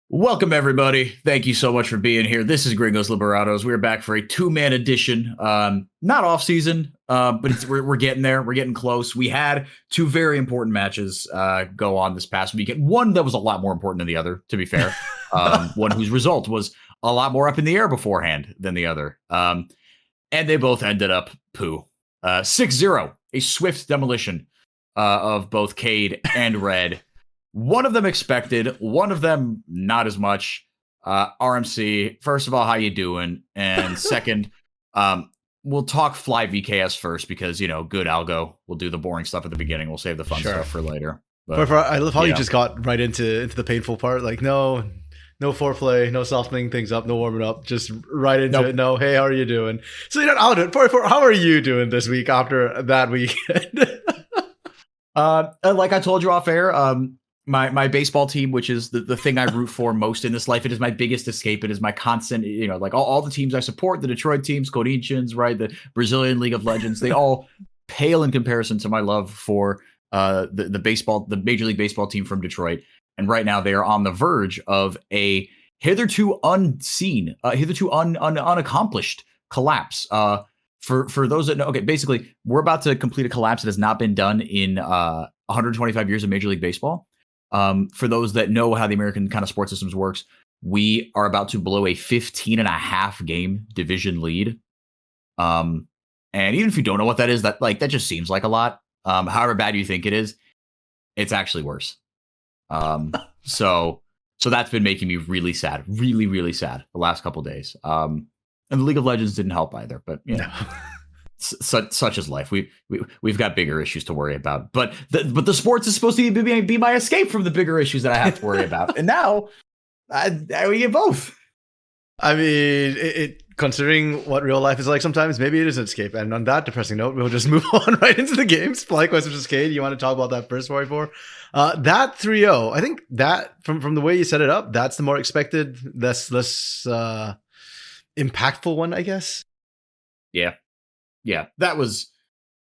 Welcome, everybody. Thank you so much for being here. This is Gringos Liberados. We're back for a two-man edition. Not off-season, but we're getting there. We're getting close. We had two very important matches go on this past weekend. One that was a lot more important than the other, to be fair. One whose result was a lot more up in the air beforehand than the other. And they both ended up poo. 6-0, a swift demolition of both Cade and Red. One of them expected, one of them not as much. RMC, first of all, how you doing? And second, we'll talk Fly VKS first because, good algo. We'll do the boring stuff at the beginning. We'll save the fun stuff for later. But I love how you just got right into the painful part. Like, no foreplay, no softening things up, no warming up, just right into it. No, hey, how are you doing? So, I'll do it. How are you doing this week after that weekend? Like I told you off air, my baseball team, which is the thing I root for most in this life. It is my biggest escape. It is my constant, like all the teams I support, the Detroit teams, Corinthians, right? The Brazilian League of Legends, they all pale in comparison to my love for the Major League Baseball team from Detroit. And right now they are on the verge of a hitherto unseen, unaccomplished collapse. For those that know, okay, basically we're about to complete a collapse that has not been done in 125 years of Major League Baseball. For those that know how the American kind of sports systems works, we are about to blow a 15.5 game division lead. And even if you don't know what that is, that just seems like a lot. However bad you think it is, it's actually worse. So that's been making me really sad, really, really sad the last couple of days. And the League of Legends didn't help either, but such is life. We've got bigger issues to worry about, but the sports is supposed to be my escape from the bigger issues that I have to worry about. And now we get both. I mean, it considering what real life is like sometimes, maybe it is an escape. And on that depressing note, we'll just move on right into the games. FlyQuest versus Cade. You want to talk about that first 44? That 3-0, I think that from the way you set it up, that's the more expected, less impactful one, I guess. Yeah, that was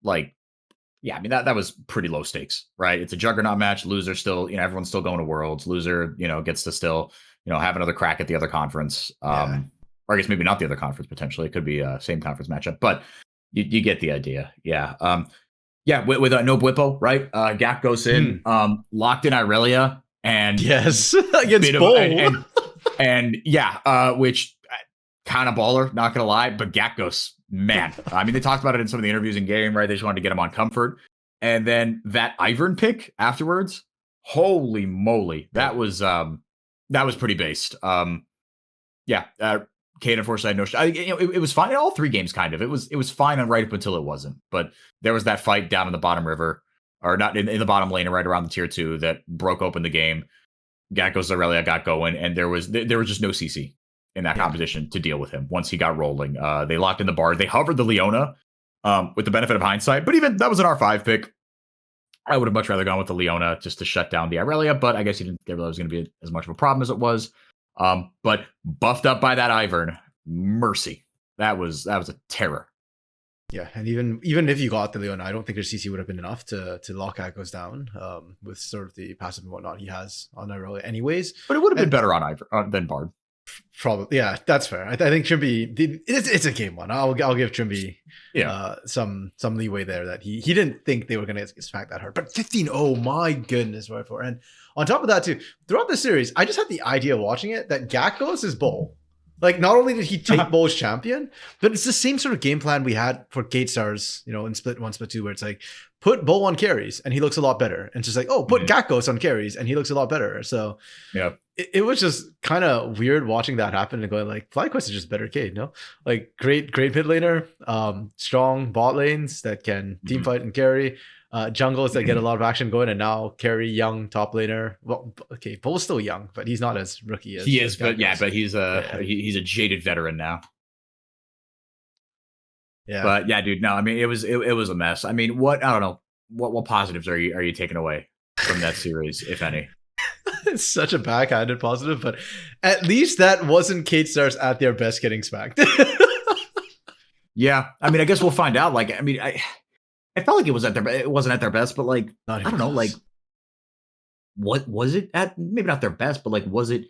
that was pretty low stakes, right? It's a juggernaut match. Loser still, everyone's still going to Worlds. Loser, gets to still, have another crack at the other conference. Or I guess maybe not the other conference, potentially. It could be a same conference matchup, but you get the idea. Yeah. With no Bwipo, right? Gap goes in, locked in Irelia, and yes, against Bull. Which kind of baller, not gonna lie, but Gakgos, man. I mean, they talked about it in some of the interviews in game, right? They just wanted to get him on comfort. And then that Ivern pick afterwards, holy moly, that was pretty based. Cade unfortunately had no it was fine in all three games, kind of. It was fine and right up until it wasn't. But there was that fight down in the bottom river, or not in the bottom lane, right around the tier 2 that broke open the game. Gakgos Irelia got going, and there was just no CC in that competition to deal with him once he got rolling. They locked in the bar. They hovered the Leona with the benefit of hindsight, but even that was an R5 pick. I would have much rather gone with the Leona just to shut down the Irelia, but I guess he didn't think it was going to be as much of a problem as it was. But buffed up by that Ivern, mercy. That was a terror. Yeah, and even if you got the Leona, I don't think their CC would have been enough to lock Gakgos down with sort of the passive and whatnot he has on Irelia anyways. But it would have been better on Ivern than Bard. Probably, yeah, that's fair. I think Trimby, it's a game one. I'll give Trimby some leeway there that he didn't think they were going to get smacked that hard. But 15-0, my goodness, right for. And on top of that too, throughout the series, I just had the idea watching it that Gakgos is Bull. Like, not only did he take Bull's champion, but it's the same sort of game plan we had for Cade Stars, in Split 1, Split 2, where it's like, put Bull on carries and he looks a lot better. And it's just like, put Gakgos on carries and he looks a lot better. So it was just kind of weird watching that happen and going like, FlyQuest is just better Cade, no? Like, great mid laner, strong bot lanes that can team fight and carry, jungles that get a lot of action going, and now carry young top laner. Well, okay, Bull's still young, but he's not as rookie as he is. But he's a jaded veteran now. Yeah, but yeah, dude. No, I mean it was a mess. I mean, I don't know what positives are you taking away from that series, if any? It's such a backhanded positive, but at least that wasn't Cade Stars at their best getting smacked. Yeah, I mean, I guess we'll find out. Like, I mean, I felt like it wasn't at their best, but like, I don't know, like, what was it at? Maybe not their best, but like, was it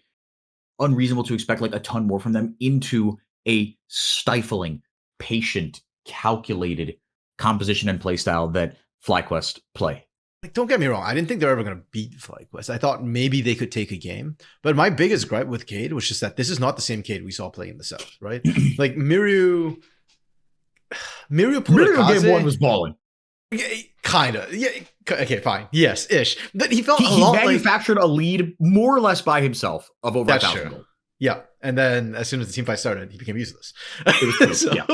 unreasonable to expect like a ton more from them into a stifling, patient, calculated composition and playstyle that FlyQuest play. Like, don't get me wrong, I didn't think they were ever going to beat FlyQuest. I thought maybe they could take a game. But my biggest gripe with Cade was just that this is not the same Cade we saw playing in the South, right? Like, Miru game one was balling. Kind of. Yeah. Okay, fine. Yes, ish. But he felt he manufactured a lead more or less by himself of over 1,000 gold. Yeah. And then as soon as the team fight started, he became useless. Yeah.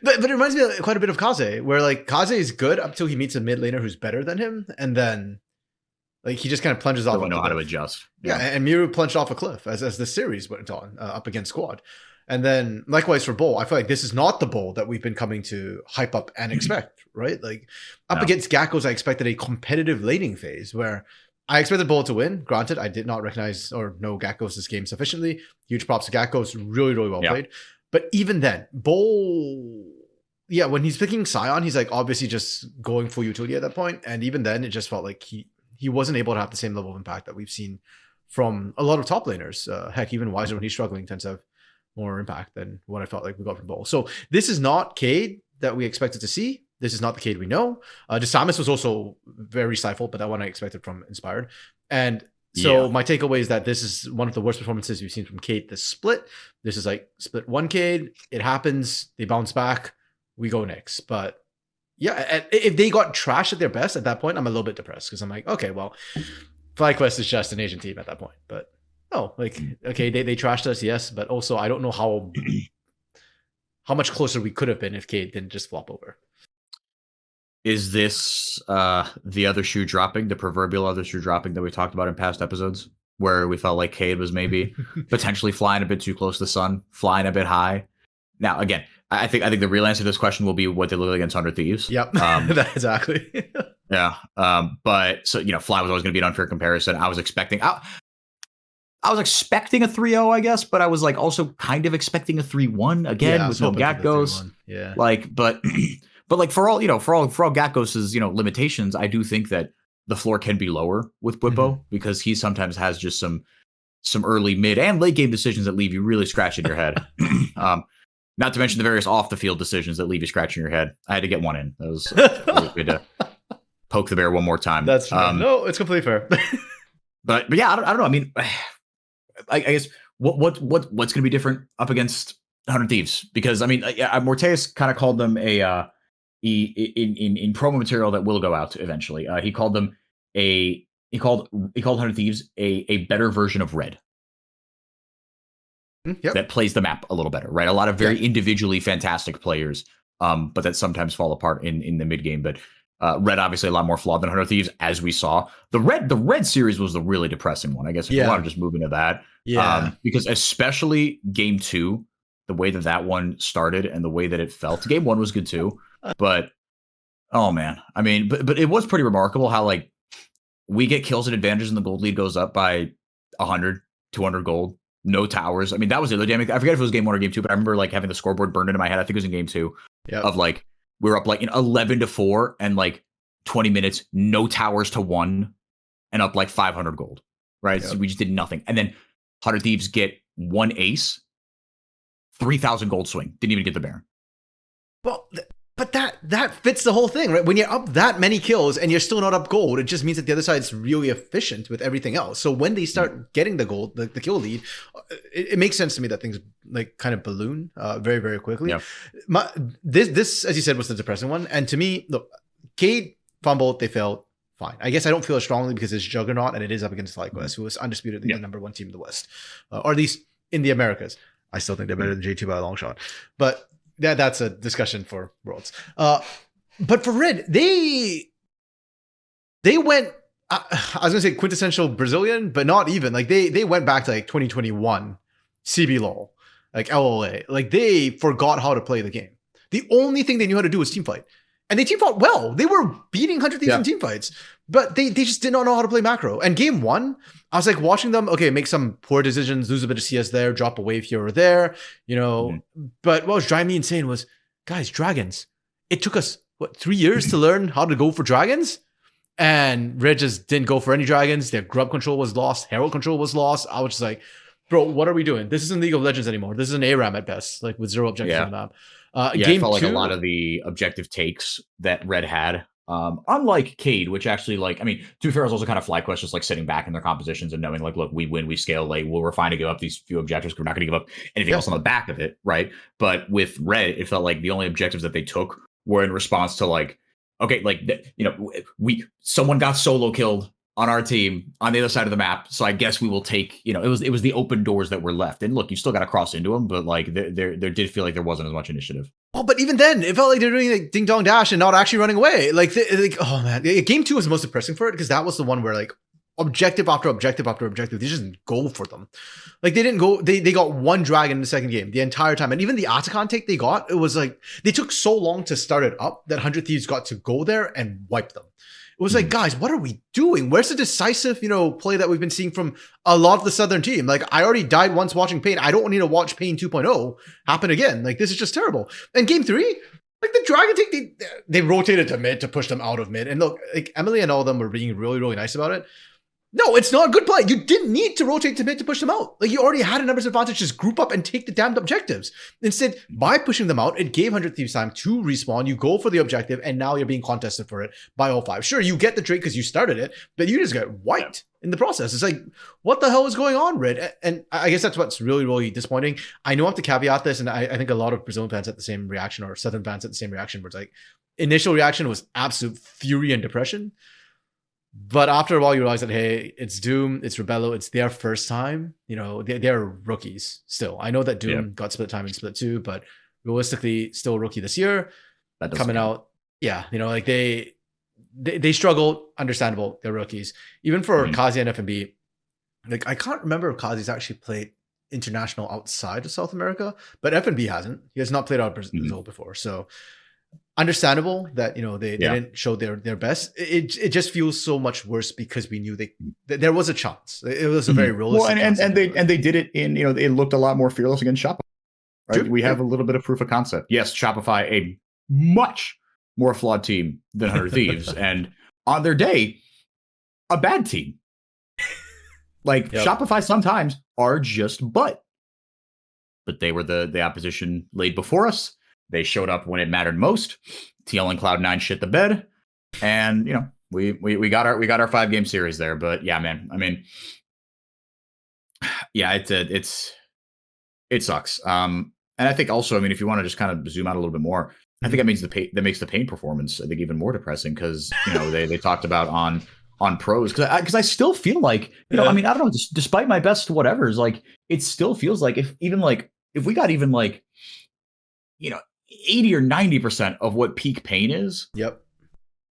But it reminds me quite a bit of Kaze, where like Kaze is good up till he meets a mid laner who's better than him. And then like he just kind of plunges off. Don't know how to adjust. Yeah. And Miru plunged off a cliff as the series went on up against Squad. And then likewise for Bull, I feel like this is not the Bull that we've been coming to hype up and expect, right? Like up against Gakkos, I expected a competitive laning phase where I expected Bull to win. Granted, I did not recognize or know Gakkos' game sufficiently. Huge props to Gakkos. Really, really well played. But even then, Bull, yeah, when he's picking Scion, he's like obviously just going full utility at that point. And even then, it just felt like he wasn't able to have the same level of impact that we've seen from a lot of top laners. Heck, even Wiser when he's struggling tends to have more impact than what I felt like we got from Bull. So this is not Cade that we expected to see. This is not the Cade we know. Desamus was also very stifled, but that one I expected from Inspired. And so my takeaway is that this is one of the worst performances we've seen from Cade this split. This is like split one Cade. It happens. They bounce back. We go next. But yeah, if they got trash at their best at that point, I'm a little bit depressed because I'm like, okay, well, FlyQuest is just an Asian team at that point. But no, like, okay, they trashed us, yes, but also I don't know how much closer we could have been if Cade didn't just flop over. Is this the other shoe dropping, the proverbial other shoe dropping that we talked about in past episodes, where we felt like Cade was maybe potentially flying a bit too close to the sun, flying a bit high? Now, again, I think the real answer to this question will be what they look like against Under Thieves. Yep, exactly. Yeah, but so Fly was always going to be an unfair comparison. I was expecting a 3-0, I guess, but I was like also kind of expecting a 3-1 again with no Gakkos. Yeah, like, but like for all Gakkos' limitations, I do think that the floor can be lower with Bwipo because he sometimes has just some early, mid, and late game decisions that leave you really scratching your head. Not to mention the various off the field decisions that leave you scratching your head. I had to get one in. That was really good to poke the bear one more time. That's true. No, it's completely fair. but yeah, I don't know. I mean, I guess what's going to be different up against 100 Thieves? Because I mean, Morteus kind of called them in promo material that will go out eventually. He called 100 Thieves a better version of Red. That plays the map a little better, right? A lot of very individually fantastic players, but that sometimes fall apart in the mid game. But Red obviously a lot more flawed than 100 Thieves, as we saw. The Red series was the really depressing one. I guess if you want to just move into that, because especially game 2, the way that one started and the way that it felt. Game 1 was good too, but oh man, I mean, but it was pretty remarkable how like we get kills and advantages and the gold lead goes up by 100, 200 gold. No towers. I mean, that was the other damage. I forget if it was game 1 or game 2, but I remember like having the scoreboard burned into my head. I think it was in game 2 of like, we were up like in 11-4 and like 20 minutes, no towers to 1 and up like 500 gold, right? So we just did nothing. And then 100 Thieves get 1 ace, 3,000 gold swing. Didn't even get the Baron. Well, but that fits the whole thing, right? When you're up that many kills and you're still not up gold, it just means that the other side's really efficient with everything else. So when they start getting the gold, the kill lead, it makes sense to me that things like kind of balloon very, very quickly. Yeah. This, as you said, was the depressing one. And to me, look, Cade fumbled, they failed, fine. I guess I don't feel as strongly because it's Juggernaut and it is up against FlyQuest, who is undisputedly the number 1 team in the West, or at least in the Americas. I still think they're better than J2 by a long shot. But that's a discussion for Worlds. But for Red, they went, I was going to say quintessential Brazilian, but not even. Like they went back to like 2021 CB LOL, like LOA. Like they forgot how to play the game. The only thing they knew how to do was team fight. And they team fought well. They were beating 100 Thieves in team fights. But they just did not know how to play macro. And game 1, I was like watching them, okay, make some poor decisions, lose a bit of CS there, drop a wave here or there, But what was driving me insane was, guys, dragons. It took us, 3 years to learn how to go for dragons? And Red just didn't go for any dragons. Their grub control was lost. Herald control was lost. I was just like, bro, what are we doing? This isn't League of Legends anymore. This is an ARAM at best, like with 0 objectives on the map. Game it felt like a lot of the objective takes that Red had. Unlike Cade, which actually, like, I mean, to be fair, was also kind of FlyQuest just like sitting back in their compositions and knowing, like, look, we win, we scale late. Well, we're fine to give up these few objectives. We're not going to give up anything else on the back of it, right? But with Red, it felt like the only objectives that they took were in response to, like, okay, like, you know, someone got solo killed on our team on the other side of the map, so I guess we will take, you know, it was the open doors that were left. And look, you still got to cross into them, but like there did feel like there wasn't as much initiative. Oh, but even then, it felt like they're doing like ding dong dash and not actually running away. Like oh man, game 2 was the most depressing for it because that was the one where like objective after objective after objective, they just didn't go for them. Like they didn't go. They got one dragon in the second game the entire time, and even the Atakan take they got, it was like they took so long to start it up that 100 Thieves got to go there and wipe them. It was like, guys, what are we doing? Where's the decisive, you know, play that we've been seeing from a lot of the Southern team? Like, I already died once watching Pain. I don't need to watch Pain 2.0 happen again. Like, this is just terrible. And game 3, like the Dragon take, they rotated to mid to push them out of mid. And look, like Emily and all of them were being really, really nice about it. No, it's not a good play. You didn't need to rotate to mid to push them out. Like, you already had a numbers advantage. Just group up and take the damned objectives. Instead, by pushing them out, it gave 100 Thieves time to respawn. You go for the objective, and now you're being contested for it by all 5. Sure, you get the trade because you started it, but you just get wiped in the process. It's like, what the hell is going on, Red? And I guess that's what's really, really disappointing. I know I have to caveat this, and I think a lot of Brazilian fans had the same reaction, or Southern fans had the same reaction, where it's like, initial reaction was absolute fury and depression. But after a while, you realize that, hey, it's Doom, it's Rebello, it's their first time. You know, they're rookies still. I know that Doom got split time in Split 2, but realistically, still a rookie this year. Coming out, you know, like they struggled. Understandable, they're rookies. Even for Kazi and FNB, like I can't remember if Kazi's actually played international outside of South America, but FNB hasn't. He has not played out of Brazil before, so. Understandable that, you know, they didn't show their best. It just feels so much worse because we knew there was a chance. It was a very realistic. Well, and they did it in, you know, it looked a lot more fearless against Shopify. Right? We have a little bit of proof of concept. Yes, Shopify, a much more flawed team than 100 Thieves, and on their day, a bad team. Like Shopify sometimes are just but they were the opposition laid before us. They showed up when it mattered most. TL and Cloud9 shit the bed, and you know we got our 5-game series there. But yeah, man, I mean, yeah, it sucks. And I think also, I mean, if you want to just kind of zoom out a little bit more, I think that makes the Pain performance, I think, even more depressing because you know they talked about on pros because I still feel like, you know, I mean, I don't know, despite my best whatever's, like it still feels like if we got even like, you know, 80 or 90% of what peak Pain is. Yep.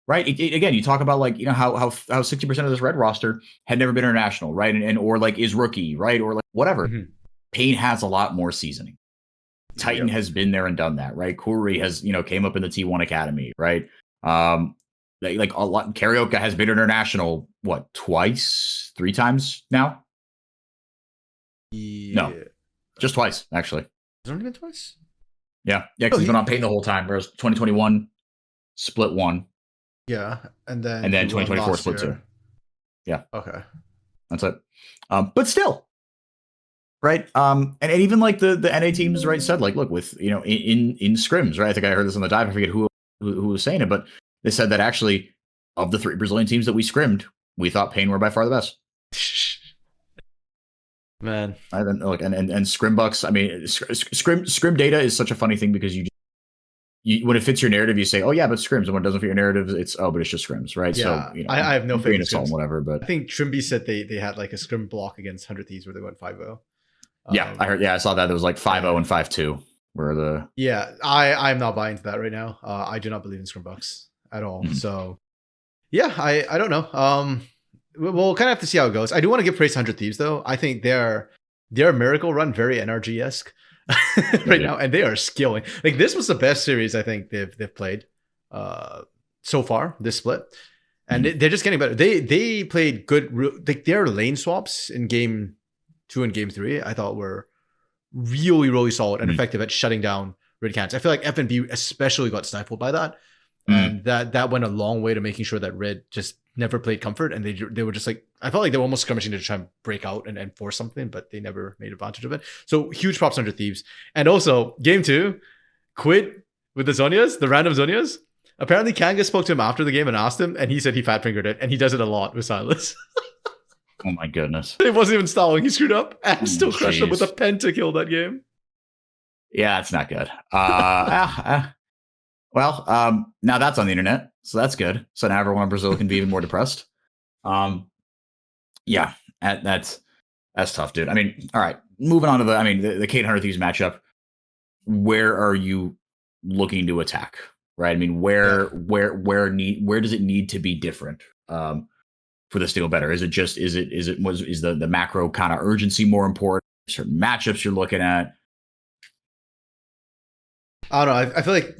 Right. Again, you talk about like, you know, how 60% of this Red roster had never been international, right? And or like is rookie, right? Or like whatever. Pain has a lot more seasoning. Titan has been there and done that, right? Kuri has, you know, came up in the T1 Academy, right? Like a lot. Karaoke has been international, what, 3 times now? No, just twice, actually. Has it only been twice? Yeah, because he's been on Pain the whole time. Whereas 2021 split 1. Yeah, and then 2024 split 2. Yeah. Okay. That's it. But still, right? And even like the NA teams, right, said like, look, with, you know, in scrims, right? I think I heard this on the dive. I forget who was saying it, but they said that actually of the 3 Brazilian teams that we scrimmed, we thought Pain were by far the best. Man, I don't know, like, and scrim bucks. I mean, scrim data is such a funny thing because you when it fits your narrative, you say, oh yeah, but scrims. And when it doesn't fit your narrative, but it's just scrims, right? Yeah, so you know, I have no faith in scrims, whatever. But I think Trimby said they had like a scrim block against 100 Thieves where they went 5-0. Yeah, I heard. Yeah, I saw that. It was like 5-0 and 5-2 were the. Yeah, I'm not buying into that right now. I do not believe in scrim bucks at all. So yeah, I don't know. We'll kind of have to see how it goes. I do want to give praise to 100 Thieves though. I think their miracle run very NRG-esque right now, and they are scaling. Like this was the best series I think they've played so far this split, and they're just getting better. They played good. Like their lane swaps in game 2 and game 3, I thought were really, really solid and effective at shutting down Red Cans. I feel like FNB especially got stifled by that, and that went a long way to making sure that Red just never played comfort, and they were just like, I felt like they were almost skirmishing to try and break out and force something, but they never made advantage of it. So huge props under Thieves. And also, game 2, Quid with the Zonias, the random Zonias. Apparently, Kanga spoke to him after the game and asked him, and he said he fat fingered it, and he does it a lot with Silas. Oh my goodness. It wasn't even stalling. He screwed up and still crushed him with a pentakill that game. Yeah, it's not good. Well, now that's on the internet, so that's good. So now everyone in Brazil can be even more depressed. Yeah, that's tough, dude. I mean, all right, moving on to the Kate Hunter Thieves matchup. Where are you looking to attack? Right. I mean, where does it need to be different for this to go better? Is the macro kind of urgency more important? Certain matchups you're looking at? I don't know. I feel like,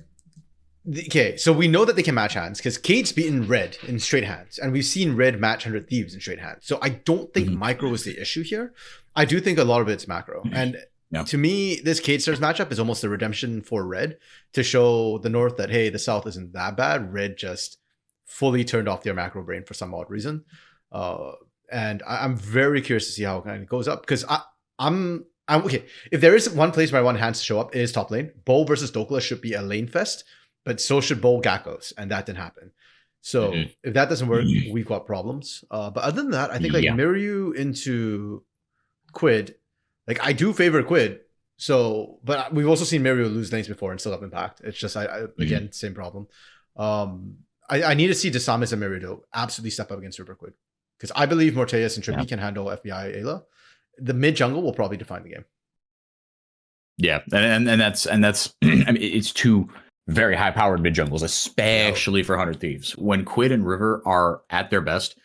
okay, so we know that they can match hands because Kate's beaten Red in straight hands, and we've seen Red match 100 Thieves in straight hands. So I don't think micro is the issue here. I do think a lot of it's macro. And to me, this Kate Stars matchup is almost a redemption for Red to show the North that, hey, the South isn't that bad. Red just fully turned off their macro brain for some odd reason. And I'm very curious to see how it kind of goes up because I'm okay. If there is one place where I want hands to show up, it is top lane. Bowl versus Dokla should be a lane fest, but so should Bowl Gakkos, and that didn't happen. So if that doesn't work, we've got problems. But other than that, I think like Miryu into Quid, like I do favor Quid. So, but we've also seen Miryu lose lanes before and still have impact. It's just again same problem. I need to see Desamis and Miryu absolutely step up against Super Quid because I believe Morteus and Trippy can handle FBI Ayla. The mid jungle will probably define the game. Yeah, and that's I mean, it's two very high powered mid jungles, especially for 100 Thieves. When Quid and River are at their best,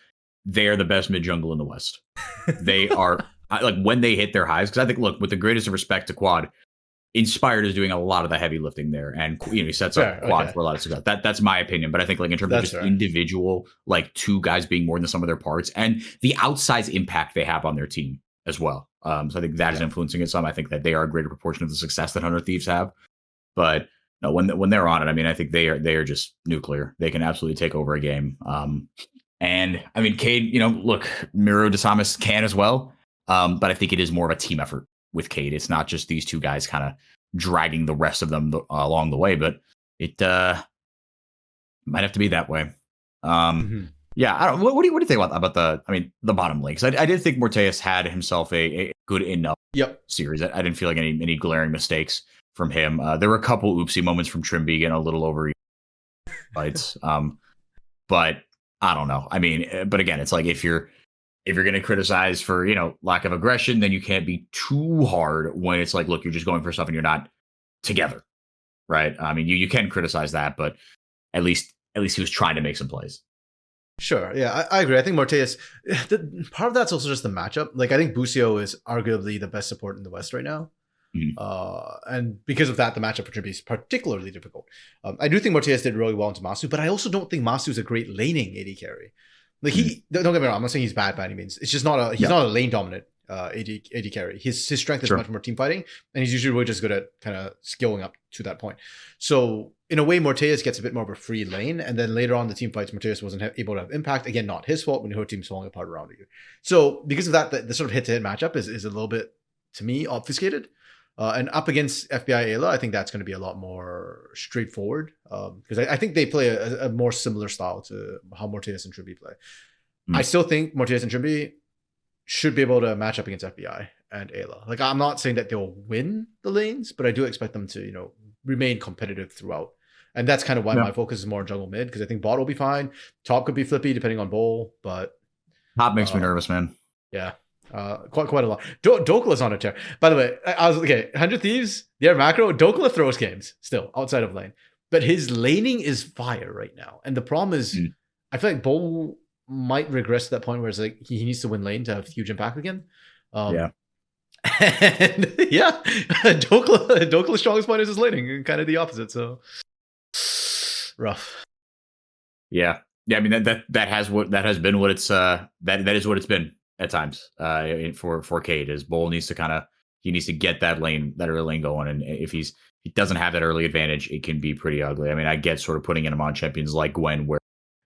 they are the best mid jungle in the West. They are like when they hit their highs. Because I think, look, with the greatest of respect to Quad, Inspired is doing a lot of the heavy lifting there, and he sets up Quad for a lot of success. That's my opinion, but I think like in terms of just individual, like two guys being more than the sum of their parts, and the outsized impact they have on their team as well. So I think that is influencing it some. I think that they are a greater proportion of the success that 100 Thieves have, but no, when they're on it, I mean, I think they are just nuclear. They can absolutely take over a game. And I mean, Cade, look, Miro Desamis can as well, but I think it is more of a team effort with Cade. It's not just these two guys kind of dragging the rest of them along the way, but it might have to be that way. Yeah, I don't. What do you think about the bottom lane? Because I did think Morteus had himself a good enough series. I didn't feel like any glaring mistakes from him. There were a couple oopsie moments from Trimby getting a little over fights. But I don't know. I mean, but again, it's like if you're going to criticize for lack of aggression, then you can't be too hard when it's like, look, you're just going for stuff and you're not together, right? I mean, you can criticize that, but at least he was trying to make some plays. Sure. Yeah, I agree. I think Morteus, part of that's also just the matchup. Like, I think Busio is arguably the best support in the West right now. And because of that, the matchup for Trippy is particularly difficult. I do think Morteus did really well into Masu, but I also don't think Masu is a great laning AD carry. Like don't get me wrong, I'm not saying he's bad by any means. It's just not a lane dominant AD carry. His strength is much more team fighting, and he's usually really just good at kind of skilling up to that point. So in a way, Morteus gets a bit more of a free lane, and then later on the team fights, Morteus wasn't able to have impact. Again, not his fault when your team's falling apart around you. So because of that, the sort of hit-to-hit matchup is a little bit, to me, obfuscated. And up against FBI Ayla, I think that's going to be a lot more straightforward because I think they play a more similar style to how Morteus and Trimby play. I still think Morteus and Trimby should be able to match up against FBI and Ayla. Like, I'm not saying that they'll win the lanes, but I do expect them to, remain competitive throughout. And that's kind of why my focus is more on jungle mid, because I think bot will be fine. Top could be flippy depending on bowl, but top makes me nervous, man. Yeah. Quite a lot. Dokla's on a tear. By the way, I was 100 Thieves, their macro, Dokla throws games still outside of lane. But his laning is fire right now. And the problem is, I feel like Bowl might regress to that point where it's like he needs to win lane to have huge impact again. And Dokla's strongest point is his laning, and kind of the opposite. So rough. Yeah. I mean that has been what it's that is what it's been at times for Cade. Is Bowl needs to he needs to get that early lane going, and if he doesn't have that early advantage, it can be pretty ugly. I mean, I get sort of putting him on champions like Gwen, where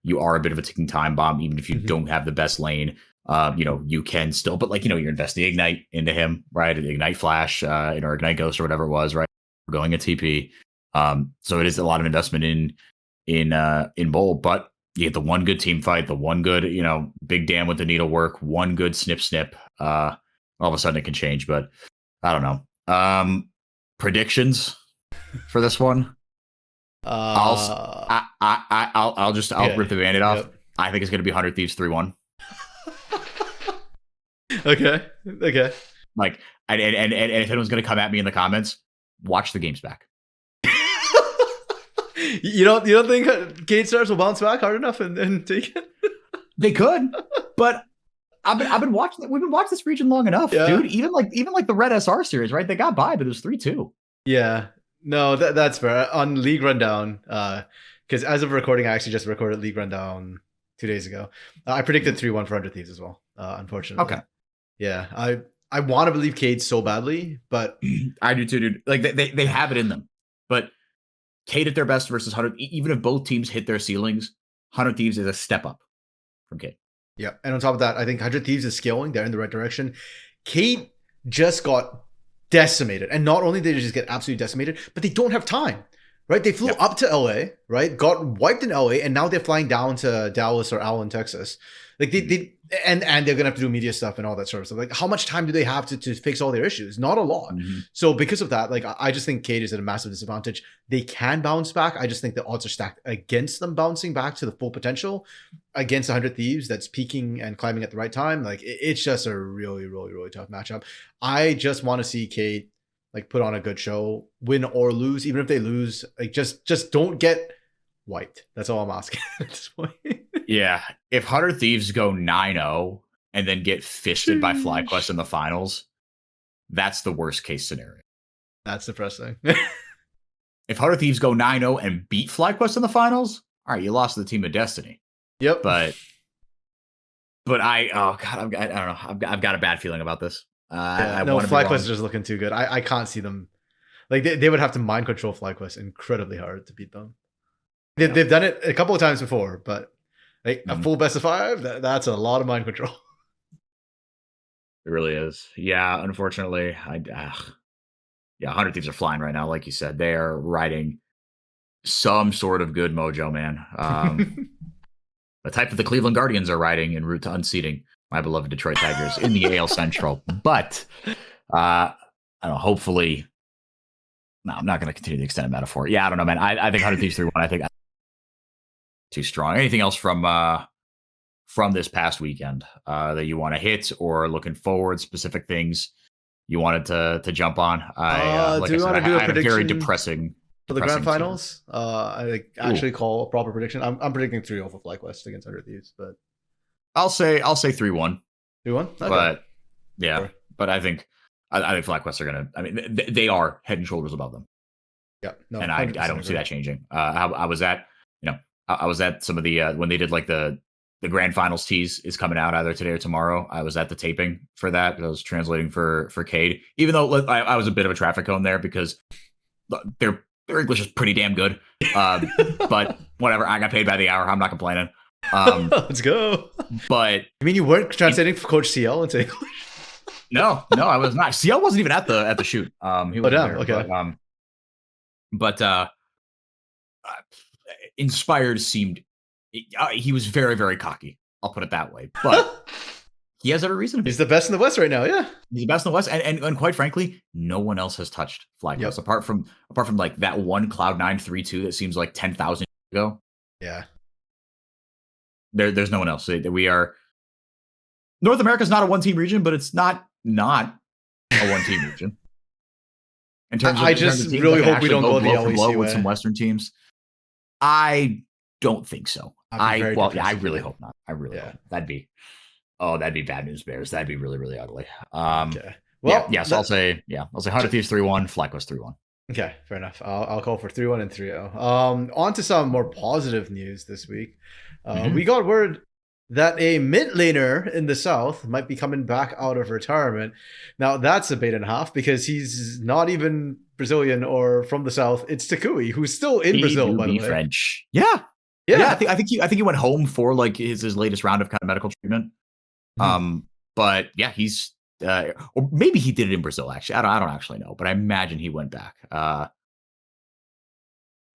you are a bit of a ticking time bomb, even if you don't have the best lane. You can still, but like, you're investing Ignite into him, right? Ignite Flash, or Ignite Ghost or whatever it was, right? We're going at TP. So it is a lot of investment in Bowl, but you get the one good team fight, the one good, big damn with the needlework, one good snip. All of a sudden it can change, but I don't know. Predictions for this one. I'll rip the Band-Aid off. Yep. I think it's going to be 100 Thieves 3-1. Okay. Like, and if anyone's going to come at me in the comments, watch the games back. You don't think Cade Stars will bounce back hard enough and take it? They could, but I've been watching. We've been watching this region long enough, dude. Even like the Red SR series, right? They got by, but it was 3-2. Yeah, no, that's fair. On League Rundown, because as of recording, I actually just recorded League Rundown 2 days ago. I predicted 3-1 for 100 Thieves as well. Unfortunately, okay. Yeah, I want to believe Cade so badly, but I do too, dude. Like they have it in them, but Cade at their best versus 100, even if both teams hit their ceilings, 100 Thieves is a step up from Cade. Yeah, and on top of that, I think 100 Thieves is scaling. They're in the right direction. Cade just got decimated, and not only did they just get absolutely decimated, but they don't have time. Right? They flew up to LA, right? Got wiped in LA, and now they're flying down to Dallas or Allen, Texas. Like and they're gonna have to do media stuff and all that sort of stuff. Like, how much time do they have to fix all their issues? Not a lot. Mm-hmm. So because of that, like, I just think Cade is at a massive disadvantage. They can bounce back. I just think the odds are stacked against them bouncing back to the full potential against 100 Thieves that's peaking and climbing at the right time. Like, it's just a really, really, really tough matchup. I just want to see Cade like put on a good show, win or lose. Even if they lose, like, just don't get wiped. That's all I'm asking at this point. Yeah. If 100 Thieves go 9-0 and then get fisted by FlyQuest in the finals, that's the worst case scenario. That's depressing. If 100 Thieves go 9-0 and beat FlyQuest in the finals, all right, you lost to the team of destiny. Yep. But I don't know. I've got a bad feeling about this. FlyQuest is just looking too good. I can't see them. Like, they would have to mind control FlyQuest incredibly hard to beat them. They've done it a couple of times before, but like a full best of 5, that's a lot of mind control. It really is. Yeah, unfortunately, 100 Thieves are flying right now. Like you said, they are riding some sort of good mojo, man. The type that the Cleveland Guardians are riding en route to unseating my beloved Detroit Tigers in the AL Central. But I don't know, hopefully. No, I'm not going to continue the extended metaphor. Yeah, I don't know, man. I think 100 Thieves 3-1. I think too strong. Anything else from this past weekend that you want to hit, or looking forward, specific things you wanted to jump on? Do you want to do a prediction? Very depressing for the grand finals. I actually call a proper prediction. I'm predicting 3-0 for FlyQuest against 100 Thieves, but I'll say 3-1. 3-1. Okay. But yeah, sure. But I think FlyQuest are gonna. I mean, they are head and shoulders above them. Yeah, no, and I don't see that changing. I was at some of the when they did like the grand finals tease is coming out either today or tomorrow. I was at the taping for that. I was translating for Cade, even though I was a bit of a traffic cone there because their English is pretty damn good. But whatever, I got paid by the hour. I'm not complaining. Let's go. But I mean, you weren't translating for Coach CL into English? No, I was not. CL wasn't even at the shoot. He was there. Okay. But Inspired seemed he was very, very cocky. I'll put it that way. But he has every reason to be. He's the best in the West right now. Yeah, he's the best in the West, and quite frankly, no one else has touched FlyQuest apart from like that one Cloud9 3-2 that seems like 10,000 years ago. Yeah, there's no one else. We are. North America's not a one-team region, but it's not a one-team region. In terms of, I just really hope we don't go the LEC way with some Western teams. I don't think so. I really hope not. I really hope. That'd be bad news bears. That'd be really, really ugly. Okay. Well, so I'll say 100 Thieves 3-1, FlyQuest 3-1. Okay, fair enough. I'll call for 3-1 and 3-0. On to some more positive news this week. We got word that a mid laner in the South might be coming back out of retirement. Now, that's a bait and a half because he's not even Brazilian or from the South. It's Takui, who's still in Brazil, by the way. French. Yeah. I think he went home for like his latest round of kind of medical treatment. But yeah, he's or maybe he did it in Brazil. Actually, I don't actually know, but I imagine he went back.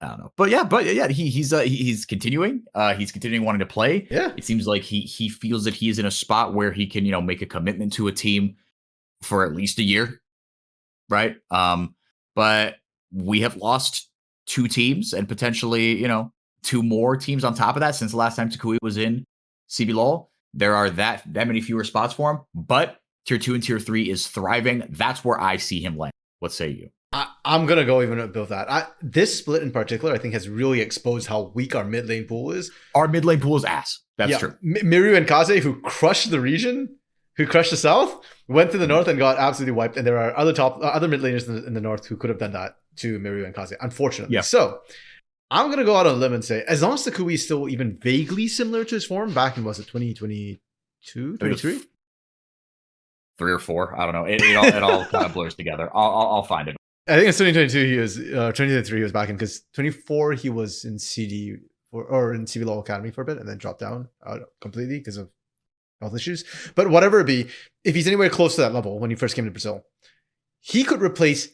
I don't know, but yeah, he's continuing. He's continuing wanting to play. Yeah, it seems like he feels that he is in a spot where he can make a commitment to a team for at least a year, right? But we have lost 2 teams and potentially 2 more teams on top of that since the last time Takui was in CBLOL. There are that many fewer spots for him, but tier 2 and tier 3 is thriving. That's where I see him land. What say you? I'm going to go even above that. This split in particular, I think, has really exposed how weak our mid lane pool is. Our mid lane pool is ass. That's true. Miru and Kaze, who crushed the region, who crushed the South, went to the North and got absolutely wiped. And there are other mid laners in the North who could have done that to Miru and Kaze, unfortunately. Yeah. So I'm going to go out on a limb and say, as long as Takui is still even vaguely similar to his form back in, was it 2022, 23? 3 or 4. I don't know. It all kind of blurs together. I'll find it. I think it's 2022 he was 2023 he was back in, because 24 he was in CD or in CBLOL Academy for a bit and then dropped down completely because of health issues. But whatever it be, if he's anywhere close to that level when he first came to Brazil, he could replace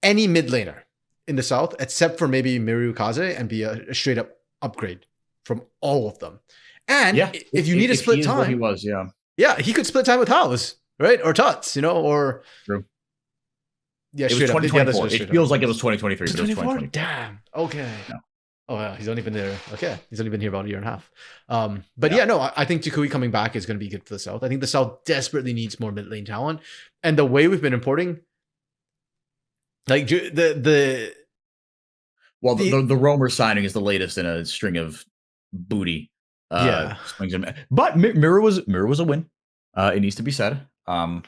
any mid laner in the South except for maybe Miru Kaze and be a straight up upgrade from all of them. And if you need to split time, he was, he could split time with House, right? Or Tuts, or true. Yeah, it was 2024. It feels like it was 2023. It was 2024? Damn. Okay. No. Oh, yeah. He's only been there. Okay. He's only been here about a year and a half. But I think Takui coming back is going to be good for the South. I think the South desperately needs more mid lane talent. And the way we've been importing, like the Roamer signing is the latest in a string of booty. But Miru was a win. It needs to be said. But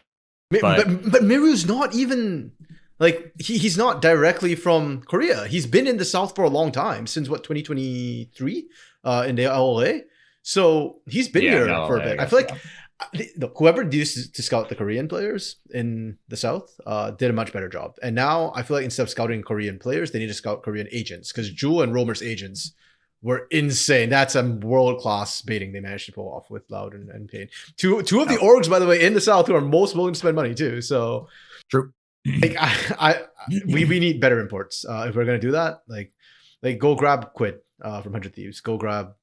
Miru's not even like he's not directly from Korea. He's been in the South for a long time, since 2023 in the LTA. So he's been here for a bit. I feel like whoever used to scout the Korean players in the South did a much better job. And now I feel like instead of scouting Korean players, they need to scout Korean agents, because Jewel and Romer's agents were insane. That's a world-class baiting they managed to pull off with Loud and Pain. Two of the orgs, by the way, in the South who are most willing to spend money too. So true. Like we need better imports if we're gonna do that. Like go grab Quid from 100 Thieves. Go grab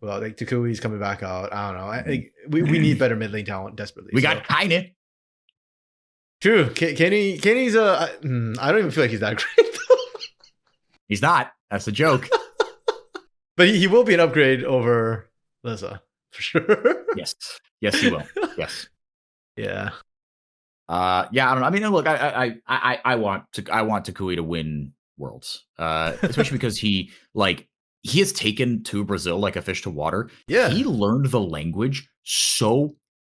Takui's coming back out. I don't know. We need better mid lane talent desperately. We got Kaine. True. Kenny's I don't even feel like he's that great though. He's not. That's a joke. But he will be an upgrade over Liza, for sure. Yes, he will. Yes. Yeah. I don't know. I mean, look, I want Takui to win Worlds, especially because he has taken to Brazil like a fish to water. Yeah. He learned the language so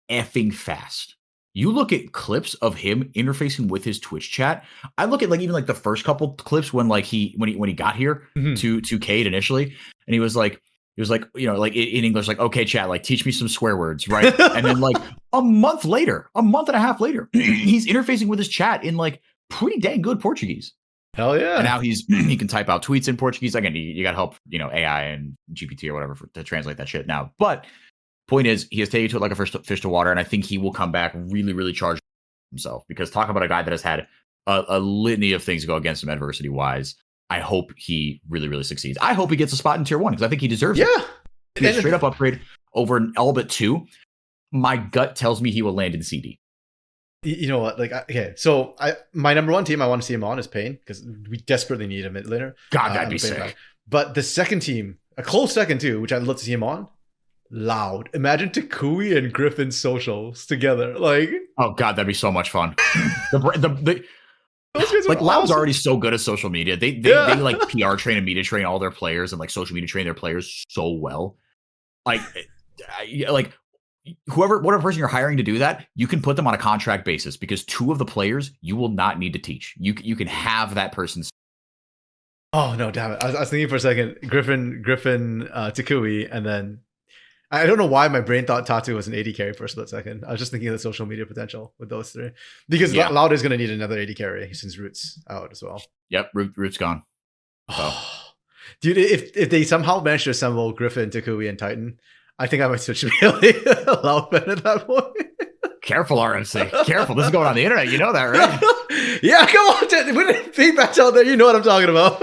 effing fast. You look at clips of him interfacing with his Twitch chat. I look at even the first couple clips when he got here to Cade initially, and he was like in English, okay, chat, teach me some swear words, right? And then a month and a half later, he's interfacing with his chat in pretty dang good Portuguese. Hell yeah! And now he can type out tweets in Portuguese. Again, you got to help AI and GPT or whatever to translate that shit now, but. Point is, he has taken to it like a fish to water, and I think he will come back really, really charged himself. Because talk about a guy that has had a litany of things go against him adversity-wise. I hope he really, really succeeds. I hope he gets a spot in tier 1 because I think he deserves it. Yeah, a straight up upgrade over an Albit 2. My gut tells me he will land in CD. You know what? Okay, so my number 1 team I want to see him on is Pain, because we desperately need a mid laner. God, that'd be sick. Back. But the second team, a close second too, which I'd love to see him on. Loud. Imagine Takui and Griffin socials together. Oh god, that'd be so much fun. Loud's awesome. already so good at social media. They PR train and media train all their players and social media train their players so well. Whatever person you're hiring to do that, you can put them on a contract basis, because 2 of the players you will not need to teach. You can have that person's. Oh no, damn it! I was thinking for a second, Griffin, Takui, and then. I don't know why my brain thought Tatu was an AD carry for a split second. I was just thinking of the social media potential with those 3. Because Loud is going to need another AD carry since Root's out as well. Yep, Root's gone. So. Dude, if they somehow manage to assemble Griffin, Takui, and Titan, I think I might switch to Bailey. Loud Ben at that point. Careful, RMC. Careful. This is going on the internet. You know that, right? Yeah, come on. When feedback's out there, you know what I'm talking about.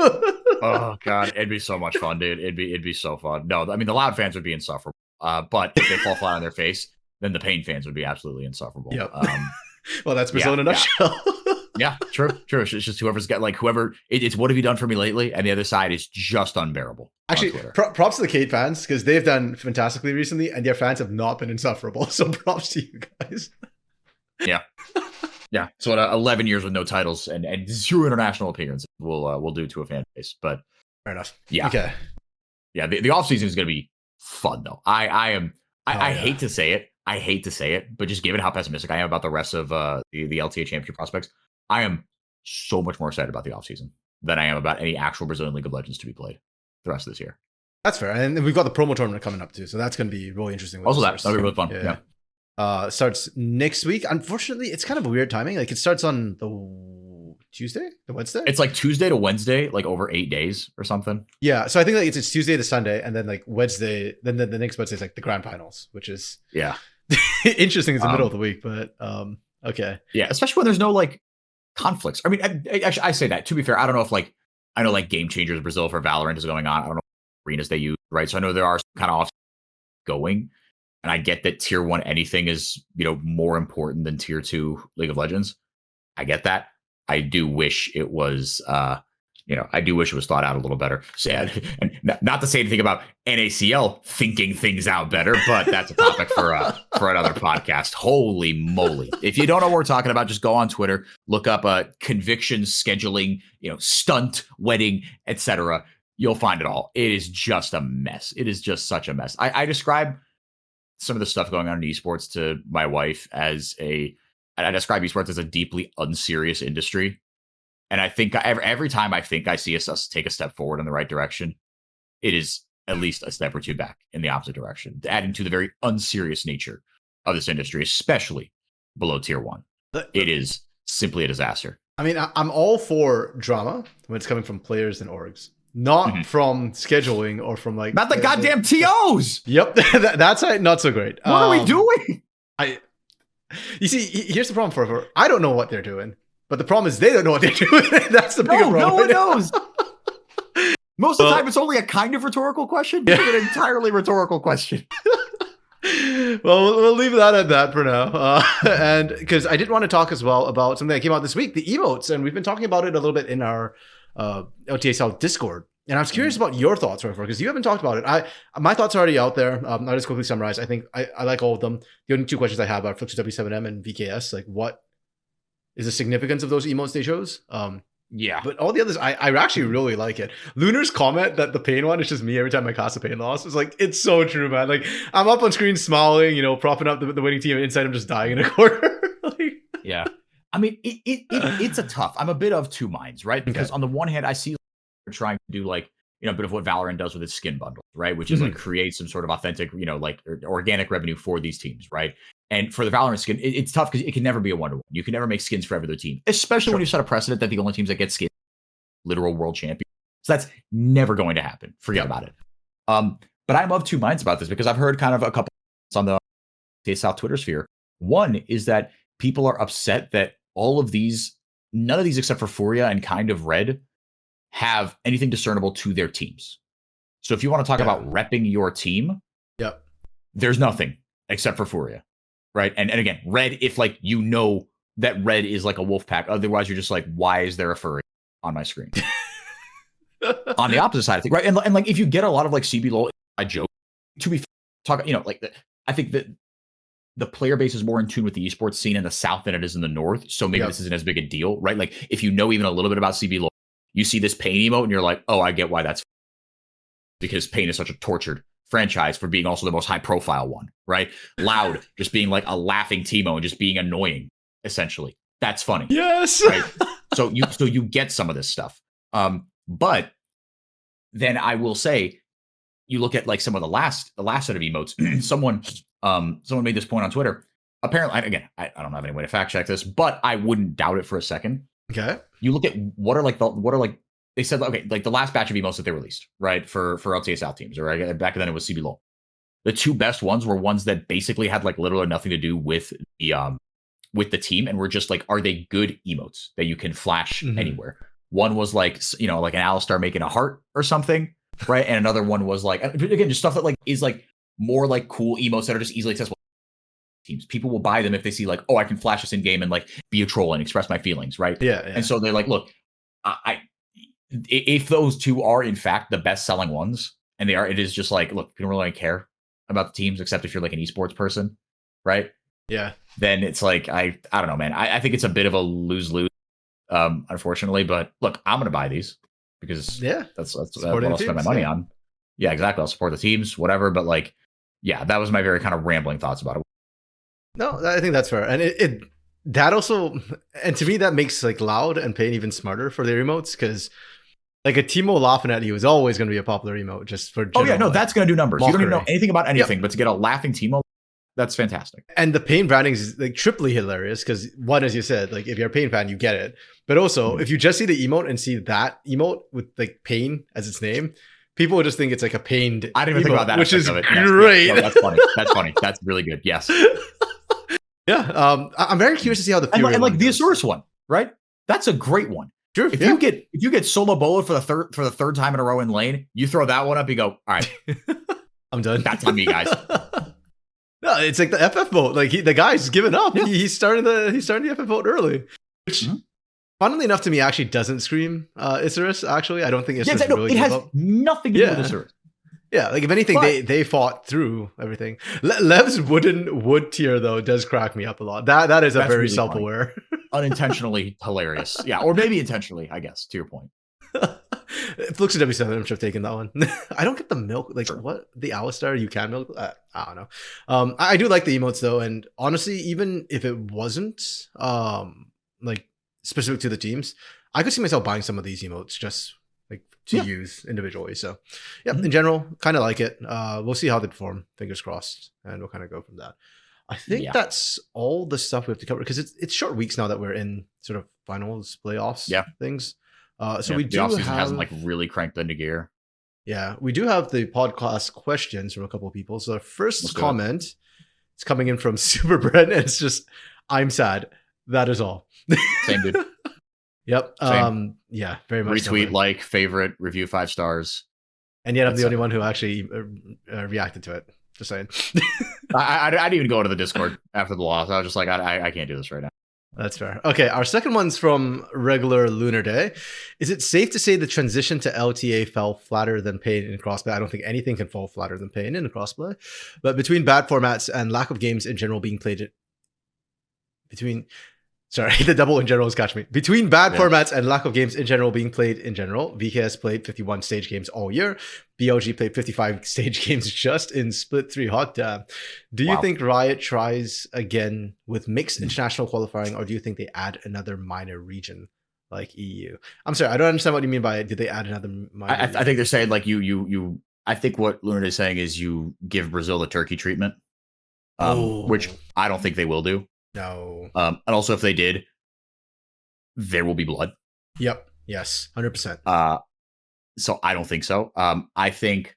Oh God, it'd be so much fun, dude. It'd be so fun. No, I mean the loud fans would be insufferable. But if they fall flat on their face, then the pain fans would be absolutely insufferable. Yep. Well, that's Brazil in a nutshell. Yeah, true. It's just whoever's got it's what have you done for me lately? And the other side is just unbearable. Actually, props to the Cade fans because they've done fantastically recently, and their fans have not been insufferable. So props to you guys. Yeah. Yeah. So 11 years with no titles and 0 international appearances we'll do to a fan base. But fair enough. Yeah. Okay. Yeah. The offseason is going to be fun though. I hate to say it, but just given how pessimistic I am about the rest of the LTA championship prospects, I am so much more excited about the offseason than I am about any actual Brazilian League of Legends to be played the rest of this year. That's fair. And we've got the promo tournament coming up too. So that's going to be really interesting. Also that'll be really fun. Yeah. Starts next week. Unfortunately, it's kind of a weird timing. Like it starts on the Wednesday? It's like Tuesday to Wednesday, like over 8 days or something. Yeah. So I think like it's Tuesday to Sunday and then like Wednesday, then the next Wednesday is like the grand finals, which is interesting. It's the middle of the week, but okay. Yeah. Especially when there's no like conflicts. I mean, actually, I say that to be fair. I don't know if like, I know like Game Changers Brazil for Valorant is going on. I don't know what arenas they use, right? So I know there are some kind of off going. And I get that tier 1 anything is, more important than tier 2 League of Legends. I get that. I do wish it was, thought out a little better. So, and not to say anything about NACL thinking things out better, but that's a topic for another podcast. Holy moly. If you don't know what we're talking about, just go on Twitter, look up conviction scheduling, stunt, wedding, etc. You'll find it all. It is just a mess. It is just such a mess. I describe some of the stuff going on in esports to my wife I describe esports as a deeply unserious industry. And I think every time I think I see us take a step forward in the right direction, it is at least a step or two back in the opposite direction, adding to the very unserious nature of this industry, especially below tier 1. It is simply a disaster. I mean, I'm all for drama when it's coming from players and orgs. Not from scheduling or from like not the goddamn TOs. Yep, that's not so great. What are we doing? You see, here's the problem for I don't know what they're doing, but the problem is they don't know what they're doing. That's the bigger problem. No one knows. Most of the time, it's only a kind of rhetorical question, but it's an entirely rhetorical question. Well, we'll leave that at that for now. And because I did want to talk as well about something that came out this week, the emotes, and we've been talking about it a little bit in our LTA South Discord. And I was curious about your thoughts, right? Because you haven't talked about it. My thoughts are already out there. I'll just quickly summarize. I think I like all of them. The only 2 questions I have are Fluxus W7M and VKS. Like, what is the significance of those emotes they chose? Yeah. But all the others, I actually really like it. Lunar's comment that the pain one is just me every time I cast a pain loss. It's like, it's so true, man. Like, I'm up on screen smiling, propping up the winning team. And inside, I'm just dying in a corner. Yeah. I mean, it's a tough. I'm a bit of 2 minds, right? Because on the one hand, I see they're trying to do like, a bit of what Valorant does with its skin bundle, right? Which is like create some sort of authentic, like organic revenue for these teams, right? And for the Valorant skin, it's tough because it can never be a 1-to-1. You can never make skins for every other team, especially when you set a precedent that the only teams that get skins literal world champion. So that's never going to happen. Forget about it. But I'm of 2 minds about this because I've heard kind of a couple on the LTA South Twitter sphere. One is that people are upset that none of these except for Furia and kind of Red have anything discernible to their teams. So if you want to talk about repping your team, there's nothing except for Furia, right? And again, Red, if like that Red is like a wolf pack, otherwise you're just like, why is there a furry on my screen? On the opposite side of things, right? And like if you get a lot of like CB LOL, I joke to be talking, I think that the player base is more in tune with the esports scene in the South than it is in the North. So maybe this isn't as big a deal, right? Like if you know even a little bit about CB LOL, you see this Pain emote and you're like, oh, I get why that's because Pain is such a tortured franchise for being also the most high profile one, right? Loud, just being like a laughing Teemo and just being annoying, essentially. That's funny. Yes. Right? So you get some of this stuff. But then I will say, you look at like some of the last set of emotes, someone made this point on Twitter. Apparently, again, I don't have any way to fact check this, but I wouldn't doubt it for a second. Okay. You look at they said, okay, like the last batch of emotes that they released, right? For LTA South teams, or back then it was CB LOL. the two best ones were ones that basically had like literally nothing to do with the team, and were just like, are they good emotes that you can flash anywhere? One was like, you know, like an Alistar making a heart or something, right? And another one was like, again, just stuff that like is like more like cool emotes that are just easily accessible. Teams, people will buy them if they see like, oh, I can flash this in game and like be a troll and express my feelings, right? Yeah. And so they're like, look, if those two are in fact the best selling ones, and they are, it is just like, look, you don't really care about the teams except if you're like an esports person, right? Yeah. Then it's like, I don't know, man. I think it's a bit of a lose-lose, unfortunately. But look, I'm gonna buy these because that's what I'll spend my money on. Yeah, exactly. I'll support the teams, whatever. But like, yeah, that was my very kind of rambling thoughts about it. No, I think that's fair. And it that also, and to me, that makes like Loud and Pain even smarter for their emotes, because like a Teemo laughing at you is always going to be a popular emote just for general, oh yeah, no, that's going to do numbers. Mockery. You don't even know anything about anything, but to get a laughing Teemo, that's fantastic. And the Pain branding is like triply hilarious because one, as you said, like if you're a Pain fan, you get it. But also, if you just see the emote and see that emote with like Pain as its name, people would just think it's like a pained. I didn't even think about that, which is great. Yes. No, that's funny. That's funny. That's really good. Yes. Yeah. I'm very curious to see how the Fury and like the Asurus one, right? That's a great one. Sure. If you get solo bullet for the third time in a row in lane, you throw that one up, you go, all right, I'm done. That's on me, guys. No, it's like the FF vote. Like the guy's given up. Yeah. He's starting the FF vote early, which, funnily enough, to me actually doesn't scream Isurus. Actually, I don't think Isurus really. It has nothing to do with Isurus. Yeah, like if anything, they fought through everything. Lev's wooden wood tier though does crack me up a lot. That's a very really self-aware, unintentionally hilarious. Yeah, or maybe intentionally, I guess. To your point. Flux of W7, I'm sure I've taken that one. I don't get the milk. Like what the Alistar you can milk? I don't know. I do like the emotes though, and honestly, even if it wasn't like specific to the teams, I could see myself buying some of these emotes just like to use individually. So yeah, in general, kind of like it. We'll see how they perform. Fingers crossed, and we'll kind of go from that. I think that's all the stuff we have to cover because it's short weeks now that we're in sort of finals, playoffs, things. So we do have hasn't like really cranked into gear. Yeah, we do have the podcast questions from a couple of people. So the first comment is coming in from Super Brent, and it's just, I'm sad. That is all. Same dude. Yep. Same. Yeah, very much. Retweet, like, favorite, review 5 stars. And yet I'm the only one who actually reacted to it. Just saying. I didn't even go to the Discord after the loss. I was just like, I can't do this right now. That's fair. Okay, our second one's from regular Lunar Day. Is it safe to say the transition to LTA fell flatter than Pain in crossplay? I don't think anything can fall flatter than Pain in crossplay. But between bad formats and lack of games in general being played the double in general is catching me. Between bad formats and lack of games in general being played in general, VKS played 51 stage games all year. BLG played 55 stage games just in Split 3 hot damn. Do you think Riot tries again with mixed international qualifying, or do you think they add another minor region like EU? I'm sorry, I don't understand what you mean by it. Did they add another minor region? I think they're saying like you I think what Lunar is saying is you give Brazil the Turkey treatment, which I don't think they will do. No. And also, if they did, there will be blood. Yep. Yes. 100%. So I don't think so. I think,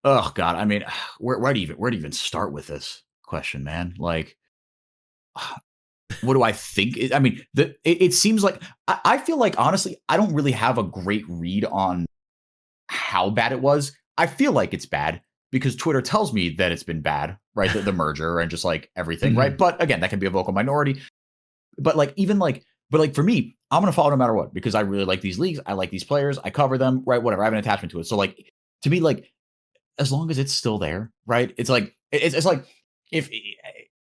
oh God, I mean, where do you even start with this question, man? Like, what do I think? I mean, it seems like I feel like honestly, I don't really have a great read on how bad it was. I feel like it's bad because Twitter tells me that it's been bad, right? The merger and just like everything, right? But again, that can be a vocal minority. But like for me, I'm gonna follow no matter what because I really like these leagues. I like these players. I cover them, right? Whatever. I have an attachment to it. So like to me, like as long as it's still there, right? It's like it's like if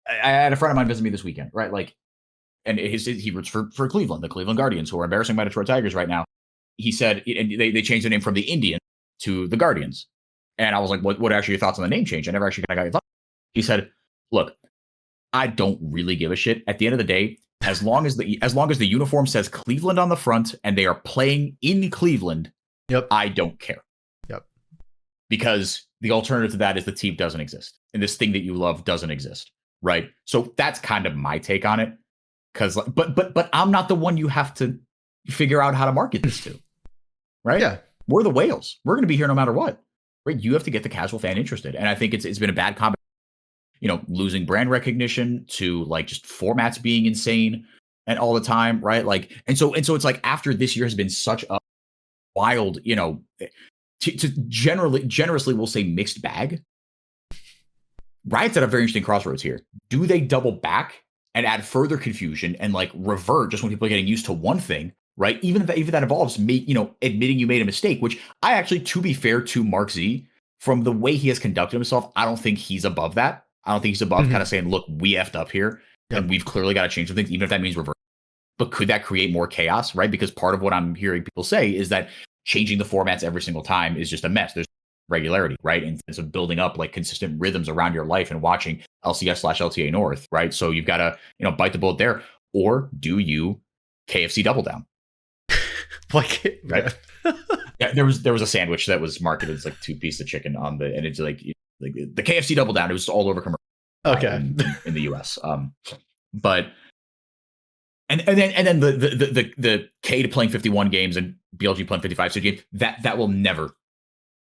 I had a friend of mine visit me this weekend, right? Like, and he roots for Cleveland, the Cleveland Guardians, who are embarrassing my Detroit Tigers right now. He said, and they changed the name from the Indians to the Guardians. And I was like, what are actually your thoughts on the name change? I never actually kind of got your thoughts. He said, look, I don't really give a shit. At the end of the day, as long as the uniform says Cleveland on the front and they are playing in Cleveland, I don't care. Yep. Because the alternative to that is the team doesn't exist. And this thing that you love doesn't exist. Right. So that's kind of my take on it. Because but I'm not the one you have to figure out how to market this to. Right? Yeah. We're the whales. We're gonna be here no matter what. right? You have to get the casual fan interested. And I think it's been a bad combination, losing brand recognition to like just formats being insane and all the time, right? Like, and so it's like after this year has been such a wild, to generously we'll say mixed bag. Riot's at a very interesting crossroads here. Do they double back and add further confusion and like revert just when people are getting used to one thing, right? Even if that involves admitting you made a mistake, which I actually, to be fair to Mark Z, from the way he has conducted himself, I don't think he's above that. I don't think he's above kind of saying, look, we effed up here and we've clearly got to change some things, even if that means revert. But could that create more chaos, right? Because part of what I'm hearing people say is that changing the formats every single time is just a mess. There's regularity, right? Instead of building up like consistent rhythms around your life and watching LCS/LTA North, right? So you've got to, bite the bullet there. Or do you KFC double down? Like, right? Yeah, there was a sandwich that was marketed as like 2 pieces of chicken and it's like the KFC double down. It was all over commercial. Okay. In the US. But and then the K to playing 51 games and BLG playing 55 games, that will never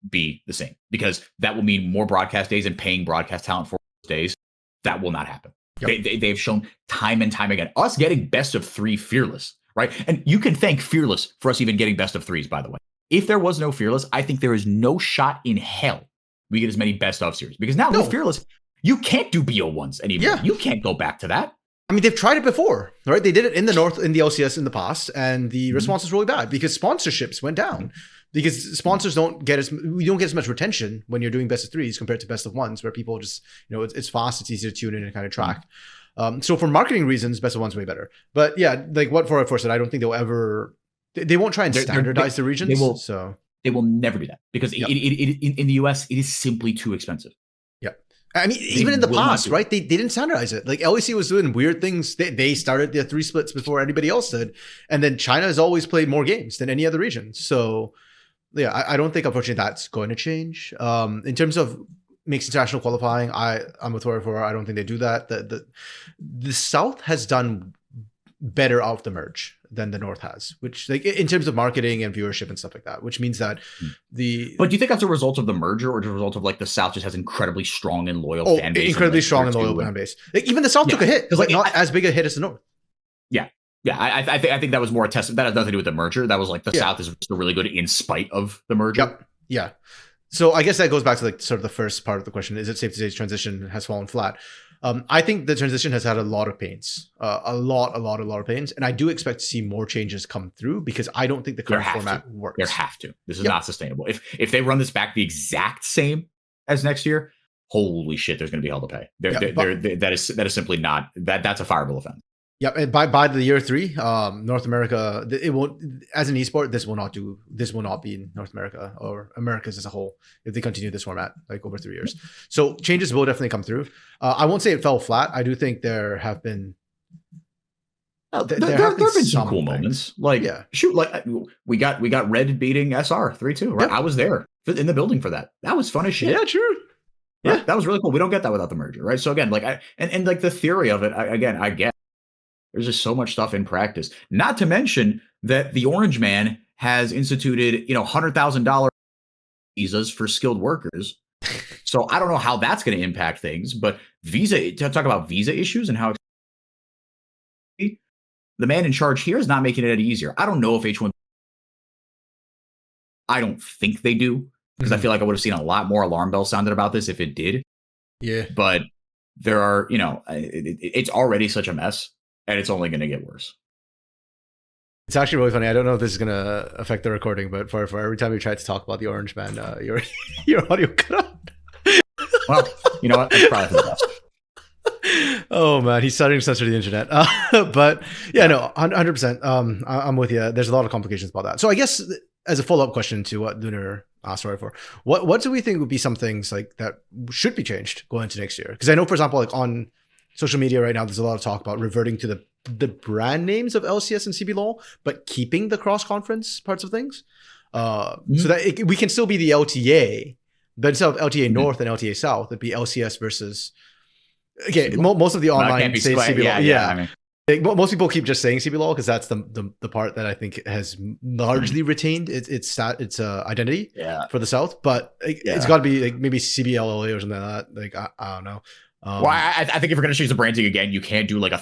be the same, because that will mean more broadcast days and paying broadcast talent for days. That will not happen. Yep. They've shown time and time again, us getting best of 3 Fearless, right? And you can thank Fearless for us even getting best of 3s, by the way. If there was no Fearless, I think there is no shot in hell we get as many best of series, because now with Fearless, you can't do BO1s anymore. Yeah. You can't go back to that. I mean, they've tried it before, right? They did it in the North, in the LCS in the past, and the response was really bad because sponsorships went down. Because sponsors we don't get as much retention when you're doing best of 3s compared to best of 1s, where people just, it's fast, it's easy to tune in and kind of track. So for marketing reasons, best of 1's way better. But yeah, like what 4x4 said, I don't think they won't try and standardize the regions. They will never do that, because in the US, it is simply too expensive. I mean, even in the past, right? They didn't standardize it. Like LEC was doing weird things. They started their 3 splits before anybody else did. And then China has always played more games than any other region. So yeah, I don't think, unfortunately, that's going to change. In terms of mixed international qualifying, I'm with 4x4. I don't think they do that. The South has done better out of the merge than the North has, which, like, in terms of marketing and viewership and stuff like that, which means that But do you think that's a result of the merger, or a result of like the South just has incredibly strong and loyal fan base? Incredibly strong and loyal fan base. Like, even the South took a hit, because not as big a hit as the North. Yeah, I think that was more a test. That has nothing to do with the merger. That was like the South is still really good in spite of the merger. Yep. Yeah. So I guess that goes back to like sort of the first part of the question. Is it safe to say transition has fallen flat? I think the transition has had a lot of pains, a lot of pains. And I do expect to see more changes come through, because I don't think the current format works. There have to. This is not sustainable. If they run this back the exact same as next year, holy shit, there's going to be hell to pay. That is simply not, that's a fireable offense. Yeah, and by the year 3, North America, it won't, as an esport, this will not be in North America or Americas as a whole if they continue this format like over 3 years. So changes will definitely come through. I won't say it fell flat. I do think there have been there have been some cool moments. Like we got Red beating SR 3-2. Right, I was there in the building for that. That was fun as shit. Yeah, sure. Right? Yeah, that was really cool. We don't get that without the merger, right? So again, like and like the theory of it, I get. There's just so much stuff in practice. Not to mention that the Orange Man has instituted, $100,000 visas for skilled workers. So I don't know how that's going to impact things, but talk about visa issues and how the man in charge here is not making it any easier. I don't know if H1. I don't think they do, because I feel like I would have seen a lot more alarm bells sounded about this if it did. Yeah. But there are, it's already such a mess. And it's only going to get worse. It's actually really funny. I don't know if this is going to affect the recording, but for every time you try to talk about the Orange Man, your audio cut out. Well, you know what? That's probably for the best. Oh man, he's starting to censor the internet. But yeah, no, 100%. I'm with you. There's a lot of complications about that. So I guess as a follow-up question to what Lunar asked for, what do we think would be some things like that should be changed going into next year? Because I know, for example, like on social media right now, there's a lot of talk about reverting to the brand names of LCS and CBLOL, but keeping the cross-conference parts of things. So that we can still be the LTA, but instead of LTA North and LTA South, it'd be LCS versus... Okay, most of the online say CBLOL. Yeah. I mean, Most people keep just saying CBLOL because that's the part that I think has largely retained its identity for the South. But it's got to be like maybe CBLLA or something like that. Like I don't know. Well, I think if you're going to change the branding again, you can't do like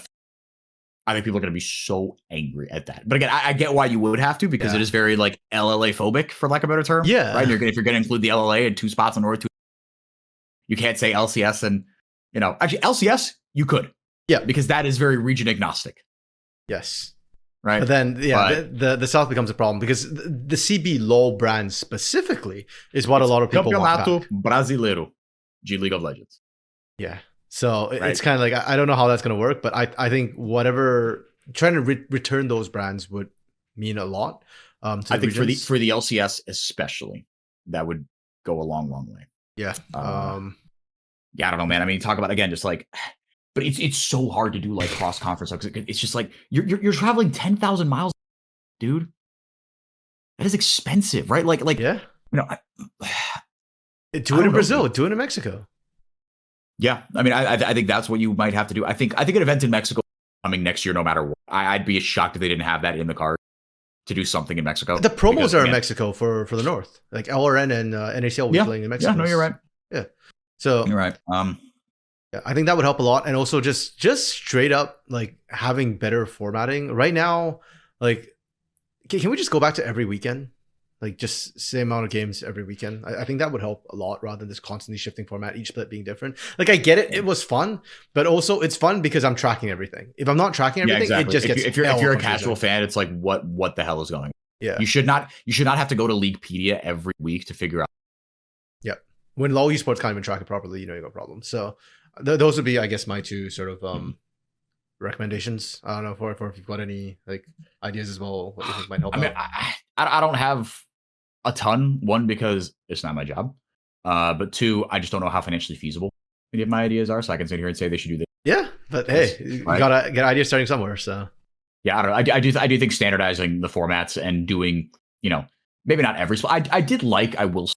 I think people are going to be so angry at that. But again, I get why you would have to, because it is very like LLA phobic, for lack of a better term. Yeah. Right. If you're going to include the LLA in 2 spots on North, you can't say LCS and, actually LCS, you could. Yeah. Because that is very region agnostic. Yes. Right. But then, the South becomes a problem because the CBLOL brand specifically is what a lot of people want back. Campeonato Brasileiro, G League of Legends. Yeah. So it's kind of like, I don't know how that's going to work, but I think whatever trying to return those brands would mean a lot. I think for the LCS especially, that would go a long way. Yeah. I don't know, man. I mean, talk about again, just like, but it's so hard to do like cross conference. It's just like you're traveling 10,000 miles, dude. That is expensive, right? Like yeah. Do it in Brazil. Do it in Mexico. Yeah, I mean, I think that's what you might have to do. I think an event in Mexico coming next year, no matter what. I'd be shocked if they didn't have that in the card to do something in Mexico. The promos are in Mexico for the North, like LRN and NACL will be playing in Mexico. Yeah, no, you're right. Yeah, so you're right. Yeah, I think that would help a lot, and also just straight up like having better formatting. Right now, like, can we just go back to every weekend? Like just same amount of games every weekend. I think that would help a lot rather than this constantly shifting format, each split being different. Like I get it, it was fun, but also it's fun because I'm tracking everything. If I'm not tracking everything, it just gets. If you're a casual fan, it's like what the hell is going on? Yeah, you should not have to go to Leaguepedia every week to figure out. Yep. When LoL esports can't even track it properly, you got a problem. So those would be, I guess, my 2 sort of recommendations. I don't know if you've got any like ideas as well. What you think might help? I mean, I don't have a ton. 1, because it's not my job. But 2, I just don't know how financially feasible any of my ideas are. So I can sit here and say they should do this. Yeah, but hey, you gotta get ideas starting somewhere. So yeah, I don't know. I do think standardizing the formats and doing, maybe not every split. I did like, I will say,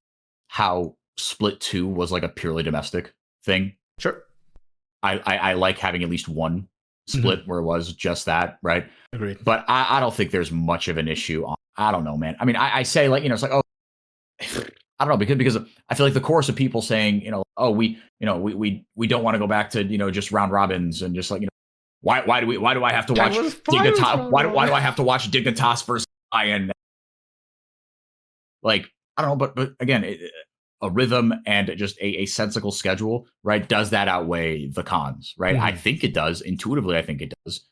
how split 2 was like a purely domestic thing. Sure. I like having at least one split where it was just that, right? Agreed. But I don't think there's much of an issue on. I don't know, man. I mean, I say like, it's like, oh, I don't know, because I feel like the chorus of people saying, oh, we don't want to go back to, just round robins and just like, why do I have to watch Dignitas? Why do I have to watch Dignitas versus Iron? Like, I don't know, but again, a rhythm and just a sensible schedule, right? Does that outweigh the cons, right? I think it does. Intuitively, I think it does.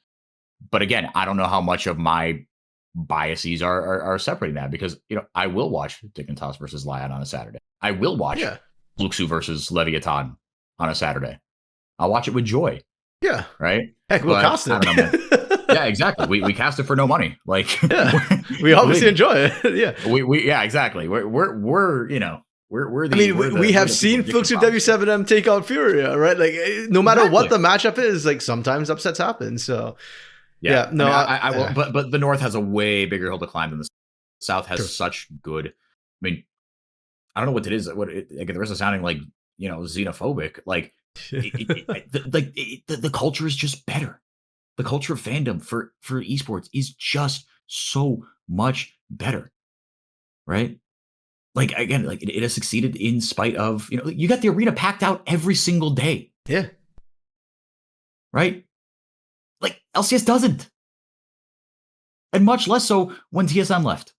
But again, I don't know how much of my biases are separating that, because I will watch Dignitas versus Lion on a Saturday. I will watch Luxu versus Leviathan on a Saturday. I'll watch it with joy. Yeah. Right. Heck, we'll cast it. I don't know, man. Yeah, exactly. We cast it for no money. Like, we obviously enjoy it. Yeah. We exactly. We're the. I mean, we have seen Fluxu W7M take out Furia, right? Like, no matter what the matchup is, like sometimes upsets happen. So. Yeah, no, I will. But the North has a way bigger hill to climb than the South has such good. I mean, I don't know what it is. Again, the rest is sounding like xenophobic. Like, the culture is just better. The culture of fandom for esports is just so much better, right? Like again, like it has succeeded in spite of you got the arena packed out every single day. Yeah, right. Like LCS doesn't, and much less so when TSM left.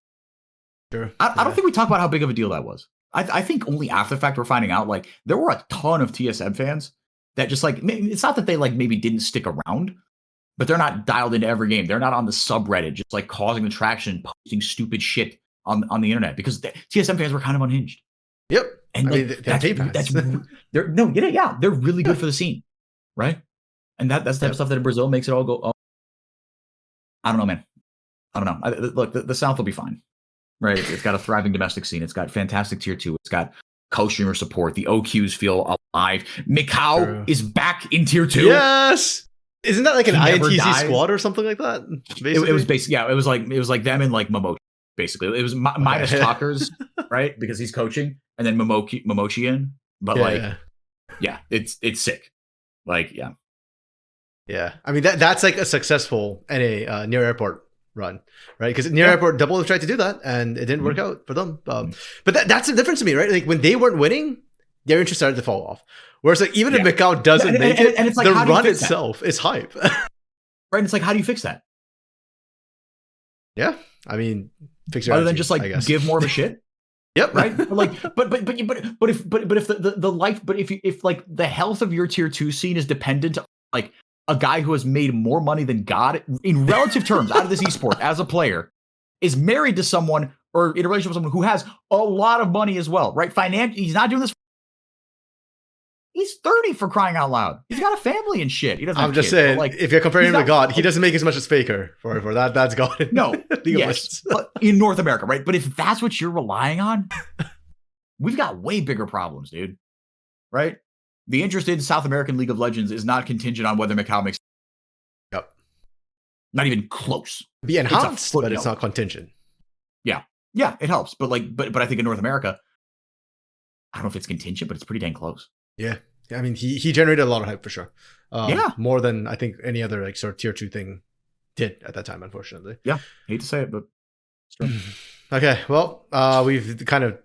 Sure. I don't think we talk about how big of a deal that was. I think only after the fact we're finding out like there were a ton of TSM fans that just like, it's not that they like maybe didn't stick around, but they're not dialed into every game. They're not on the subreddit just like causing the traction, posting stupid shit on the internet, because the TSM fans were kind of unhinged. Yep. And they're really good for the scene, right? And that's the type of stuff that in Brazil makes it all go. Oh, I don't know, man. I don't know. Look, the South will be fine, right? It's got a thriving domestic scene. It's got fantastic tier 2. It's got co-streamer support. The OQs feel alive. Mikau is back in tier 2. Yes. Isn't that like an INTZ squad or something like that? It was basically, yeah. It was like them and like Momochi. Basically, it was minus Talkers, right? Because he's coaching, and then Momochian. But it's sick. Like, yeah. Yeah, I mean that's like a successful NA near airport run, right? Because near airport double have tried to do that and it didn't work out for them. But that's the difference to me, right? Like when they weren't winning, their interest started to fall off. Whereas like even if Macau doesn't make it, and it's like, the run itself is hype. Right? It's like, how do you fix that? Yeah, I mean, fix your other than just like give more of a shit. Yep. Right. But like, if like the health of your tier 2 scene is dependent on like a guy who has made more money than God in relative terms out of this esport as a player is married to someone or in a relationship with someone who has a lot of money as well, right? He's not doing this. He's 30 for crying out loud. He's got a family and shit. He doesn't. I'm just saying, like, if you're comparing him to God, he doesn't make as much as Faker for that. That's God. No, yes, but in North America, right? But if that's what you're relying on, we've got way bigger problems, dude. Right? The interest in South American League of Legends is not contingent on whether Macau makes. Yep. Not even close. Be enhanced, but it's not contingent. Yeah, it helps, but I think in North America, I don't know if it's contingent, but it's pretty dang close. Yeah, I mean, he generated a lot of hype for sure. More than I think any other like sort of tier 2 thing did at that time, unfortunately. Yeah, hate to say it, but it's true. Okay, well, we've kind of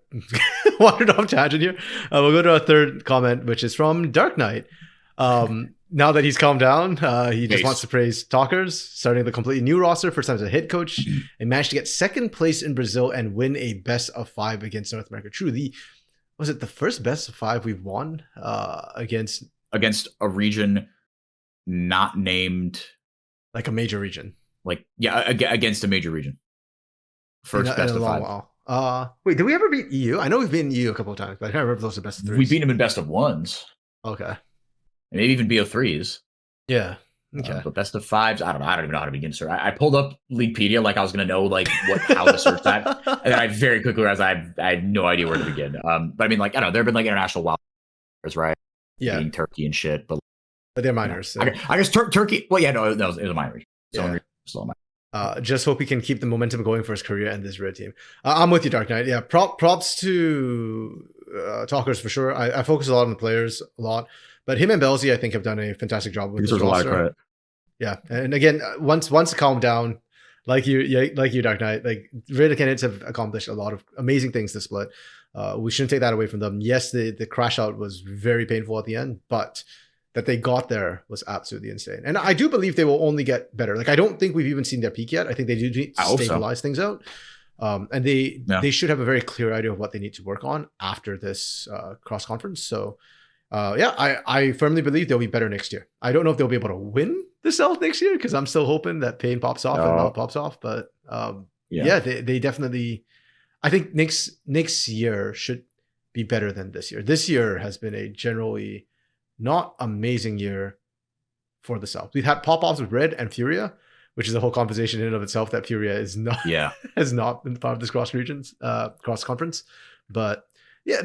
wandered off tangent here. We'll go to our third comment, which is from Dark Knight. Now that he's calmed down, he just wants to praise Talkers, starting the completely new roster, first time as a head coach, and managed to get second place in Brazil and win a best of 5 against North America. True, was it the first best of 5 we've won against a region not named like a major region? Like against a major region. First best of 5. Wow. Wait, did we ever beat EU? I know we've beaten EU a couple of times, but I can't remember if those are best of 3s. We beat them in best of 1s. Okay. And maybe even BO3s. Yeah. Okay. But best of 5s, I don't know. I don't even know how to begin to search. I pulled up Leaguepedia like I was going to know like how to search that. And then I very quickly realized I had no idea where to begin. But I mean, like, I don't know. There have been like international wildcards, right? Yeah. Beating Turkey and shit. But they're minors. So. I guess Turkey. Well, yeah, no, it was a minor. Still a minor. Just hope he can keep the momentum going for his career and this red team. I'm with you, Dark Knight. Yeah, props to Talkers for sure. I focus a lot on the players a lot, but him and Belzy, I think, have done a fantastic job with this roster. A lot of credit. Yeah, and again, once it calmed down, like you, Dark Knight, like Riot Games have accomplished a lot of amazing things this split. We shouldn't take that away from them. Yes, the crash out was very painful at the end, but that they got there was absolutely insane. And I do believe they will only get better. Like, I don't think we've even seen their peak yet. I think they do need to stabilize things out. And they should have a very clear idea of what they need to work on after this cross conference. So I firmly believe they'll be better next year. I don't know if they'll be able to win the South next year, because I'm still hoping that Pain pops off and Mount pops off. But they definitely, I think next year should be better than this year. This year has been a generally not amazing year for the South. We've had pop-offs with Red and Furia, which is a whole conversation in and of itself, that Furia is not has not been part of this cross conference. But yeah,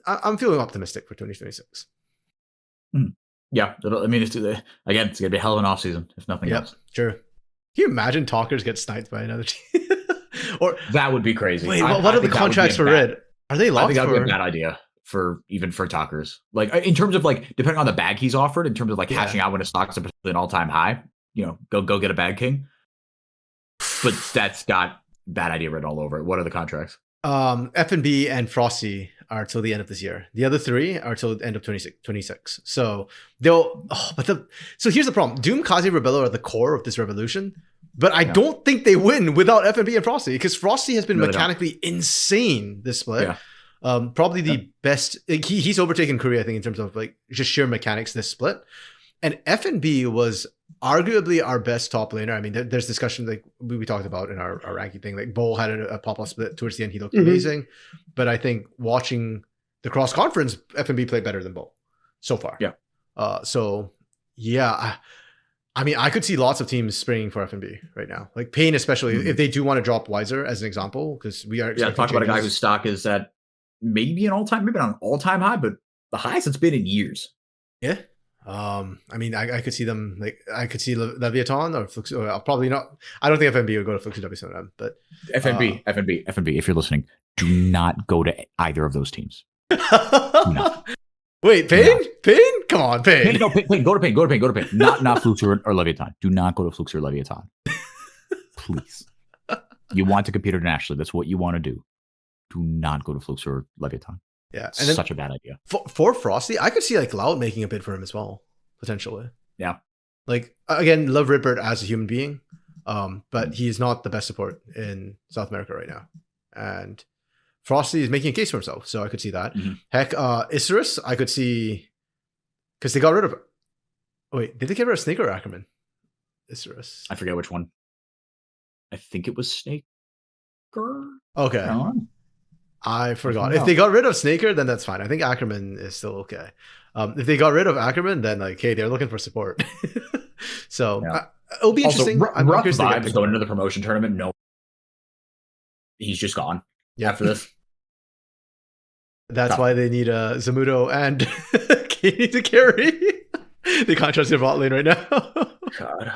I'm feeling optimistic for 2026. Yeah, I mean, it's gonna be a hell of an offseason if nothing else. Sure. Can you imagine Talkers get sniped by another team? Or that would be crazy. Wait, what are the contracts for Red? Are they locked? I think that would be a bad idea for Talkers. Like, in terms of like, depending on the bag he's offered, in terms of like cashing out when his stock's an all-time high, go get a bag king. But that's got bad idea written all over it. What are the contracts? F&B and Frosty are till the end of this year. The other 3 are till the end of 26. So so here's the problem. Doom, Kazi, Rebello are the core of this revolution, but I don't think they win without F&B and Frosty, because Frosty has been mechanically insane this split. Probably the best. He's overtaken Korea, I think, in terms of like just sheer mechanics this split. And F&B was arguably our best top laner. I mean, there's discussion like we talked about in our ranking thing. Like Bull had a pop-off split towards the end. He looked amazing. But I think watching the cross conference, F&B played better than Bull so far. Yeah. I mean, I could see lots of teams springing for F&B right now. Like Pain, especially if they do want to drop Wiser as an example, because we are talk about a guy whose stock is at maybe not an all-time high, but the highest it's been in years. Yeah. I mean, I could see them, like, I could see Leviathan or Flux, or probably not. I don't think FNB would go to Flux or W7M, but FNB, if you're listening, do not go to either of those teams. No. Wait, Pain? Pain? Come on, Pain. No, Pain. Go to Pain. Go to Pain. Go to Pain. Not Flukes or Leviathan. Do not go to Flukes or Leviathan. Please. You want to compete internationally. That's what you want to do. Do not go to Flukes or Leviathan. Yeah, and such a bad idea. For Frosty, I could see like Loud making a bid for him as well, potentially. Yeah. Like, again, love Ripbird as a human being, but he's not the best support in South America right now. And Frosty is making a case for himself, so I could see that. Heck, Isurus, I could see, because they got rid of. Wait, did they get rid of Snake or Ackerman? Isurus. I forget which one. I think it was Snaker. Okay. I forgot. If they got rid of Snaker, then that's fine. I think Ackerman is still okay. If they got rid of Ackerman, then like, hey, they're looking for support. So it'll be interesting. Also, rough vibes going into the promotion tournament. No, he's just gone. Yeah. After this. That's why they need Zamudo and Katie to carry. They can't trust their bot lane right now. God.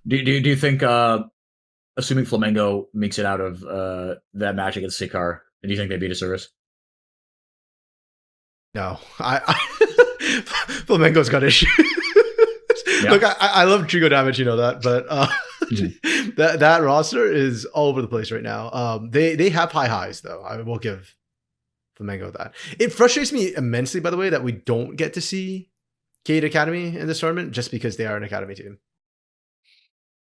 Do you think, assuming Flamengo makes it out of that match against Sikar, do you think they beat a service? No, Flamengo's got issues. Yeah. Look, I love Trigo damage, you know that, but that roster is all over the place right now. They have high highs though. I will give Flamengo that. It frustrates me immensely, by the way, that we don't get to see Cade Academy in this tournament just because they are an academy team.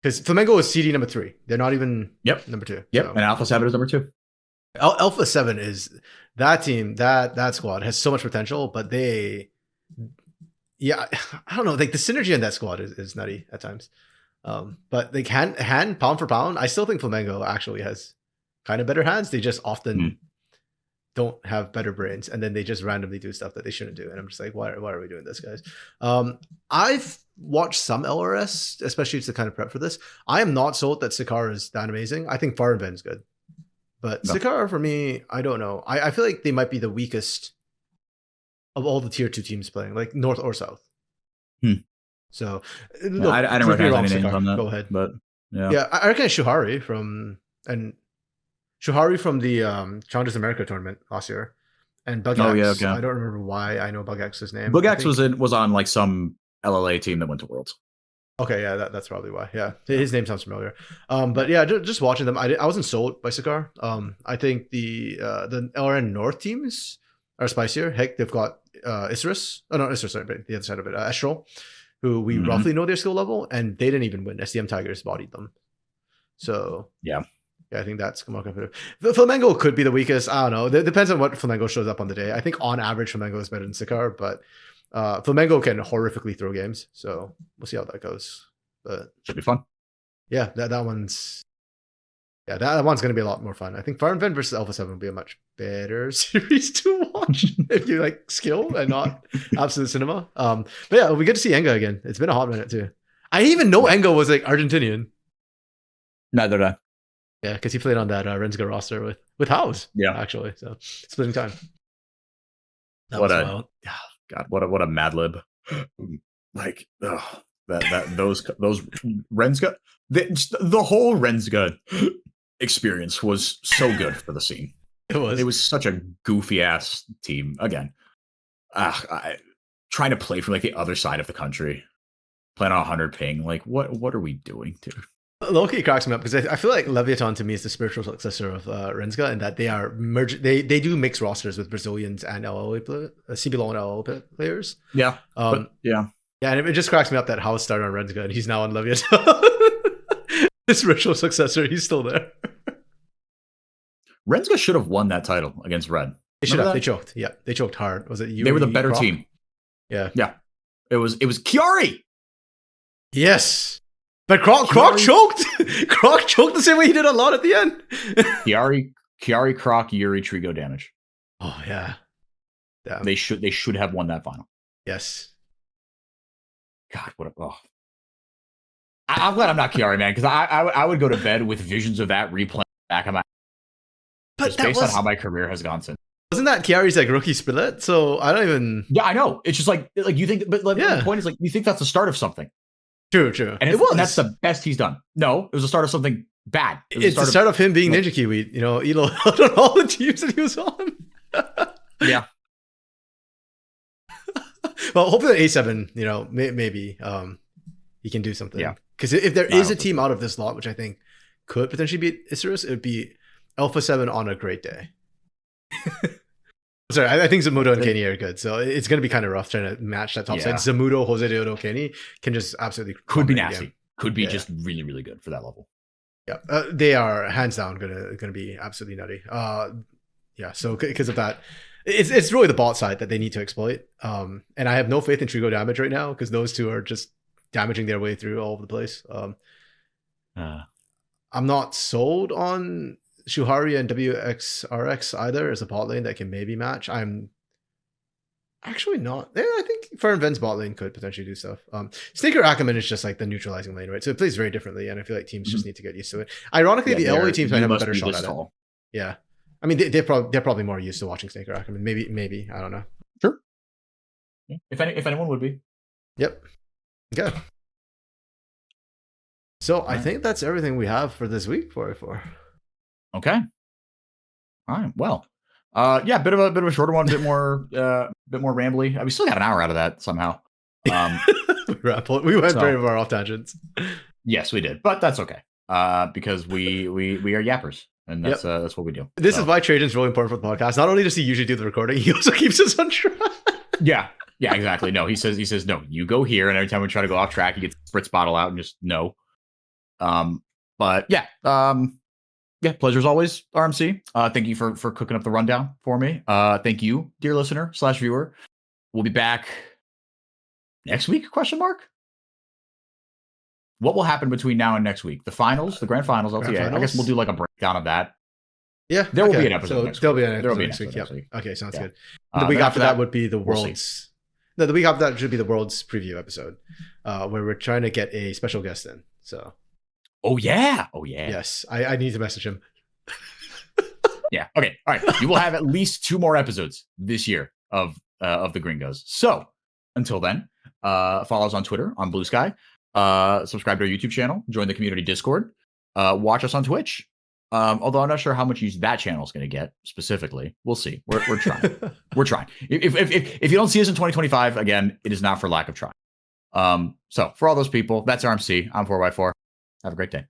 Because Flamengo is CD number 3. They're not even number 2. Yep, so. And Alpha 7 is number 2. Alpha 7 is that team, that squad has so much potential, but they, I don't know, like the synergy in that squad is nutty at times. But like hand pound for pound, I still think Flamengo actually has kind of better hands. They just often don't have better brains, and then they just randomly do stuff that they shouldn't do. And I'm just like, why are we doing this, guys? I've watched some LRS, especially to kind of prep for this. I am not sold that Sikar is that amazing. I think Far and Ben's good. But Sikar, for me, I don't know. I feel like they might be the weakest of all the tier 2 teams playing, like North or South. So look, I don't recognize any names on that. Go ahead. But yeah, I recognize Shuhari from the Challengers America tournament last year. And Bug X, I don't remember why I know Bug X's name. Bug X was on like some LLA team that went to Worlds. Okay, yeah, that's probably why. Yeah, his name sounds familiar. But yeah, just watching them, I wasn't sold by Sikar. I think the LRN North teams are spicier. Heck, they've got Isurus. Oh no, Isurus, sorry, but the other side of it, Astral, who we roughly know their skill level, and they didn't even win. SDM Tigers bodied them. So yeah, I think that's more competitive. Flamengo could be the weakest. I don't know. It depends on what Flamengo shows up on the day. I think on average, Flamengo is better than Sikar, but Flamengo can horrifically throw games, so we'll see how that goes. But should be fun. Yeah, that one's gonna be a lot more fun. I think Fire and Ven versus Alpha 7 will be a much better series to watch if you like skill and not absolute cinema. But yeah, it'll be good to see Enga again. It's been a hot minute too. I didn't even know Enga was like Argentinian. Neither did I. Yeah, because he played on that Renzga roster with House. Yeah, actually, so splitting time. God, what a Mad Lib. Like, those Renzga, the whole Renzga experience was so good for the scene. It was such a goofy ass team. Again, trying to play from like the other side of the country, playing on 100 ping. Like, what are we doing, dude? Low-key cracks me up because I feel like Leviathan to me is the spiritual successor of Renzga, and that they are they do mix rosters with Brazilians and CBLOL and LLA players. Yeah, and it just cracks me up that House started on Renzga and he's now on Leviathan. His spiritual successor, he's still there. Renzga should have won that title against Red. They should have. They choked. Yeah, they choked hard. Was it you? They were the better team. Yeah. It was Kiari. Yes. But Croc choked. Croc choked the same way he did a lot at the end. Kiari, Croc, Yuri, Trigo damage. Oh yeah. Damn. They should have won that final. Yes. God, I'm glad I'm not Kiari, man, because I would go to bed with visions of that replay back of my. But just based on how my career has gone since. Wasn't that Kiari's like rookie split? So I don't even. Yeah, I know. It's just like you think, but like the point is like you think that's the start of something. True. And it was. And that's the best he's done. No, it was the start of something bad. It's the start of him being Ninja Kiwi. You know, Elo on all the teams that he was on. Yeah. Well, hopefully A7, maybe he can do something. Yeah. Because if there is a team out of this lot, which I think could potentially beat Isurus, it would be Alpha 7 on a great day. Sorry, I think Zamudo and Kenny are good. So it's going to be kind of rough trying to match that top side. Zamudo, Jose Deodo, Kenny can just absolutely... Could be nasty. Could be just really, really good for that level. Yeah, they are hands down gonna be absolutely nutty. Yeah, so because of that, it's really the bot side that they need to exploit. And I have no faith in Trigo damage right now because those two are just damaging their way through all over the place. I'm not sold on Shuhari and WXRX either as a bot lane that can maybe match. I'm actually not. Yeah, I think Fern Ven's bot lane could potentially do stuff. Snaker Ackerman is just like the neutralizing lane, right? So it plays very differently, and I feel like teams just need to get used to it. Ironically, the LA teams might have a better shot at it. Yeah, I mean they're probably more used to watching Snaker Ackerman. Maybe I don't know. Sure. Yeah. If anyone would be. Yep. Okay. So I think that's everything we have for this week. 404. Okay. All right. Well. Yeah, bit of a shorter one, bit more rambly. We still got an hour out of that somehow. We went very far off tangents. Yes, we did, but that's okay. Because we are yappers, and that's what we do. This is why Trajan's really important for the podcast. Not only does he usually do the recording, he also keeps us on track. Yeah, exactly. No, he says no. You go here, and every time we try to go off track, he gets spritz bottle out and just no. But yeah. Yeah, pleasure as always, RMC. Thank you for cooking up the rundown for me. Thank you, dear listener / viewer. We'll be back next week, ? What will happen between now and next week? The finals, the grand finals, LTA. I guess we'll do like a breakdown of that. Yeah. There will be an episode next week. There'll be an episode next week. Yep. Okay, sounds good. The week after that would be the Worlds. No, the week after that should be the Worlds preview episode, where we're trying to get a special guest in. So... Oh yeah. Yes, I need to message him. Yeah. Okay. All right. You will have at least 2 more episodes this year of the Gringos. So until then, follow us on Twitter, on Blue Sky. Subscribe to our YouTube channel. Join the community Discord. Watch us on Twitch. Although I'm not sure how much use that channel is going to get specifically. We'll see. We're trying. We're trying. If you don't see us in 2025, again, it is not for lack of trying. So for all those people, that's RMC. I'm 4x4. Have a great day.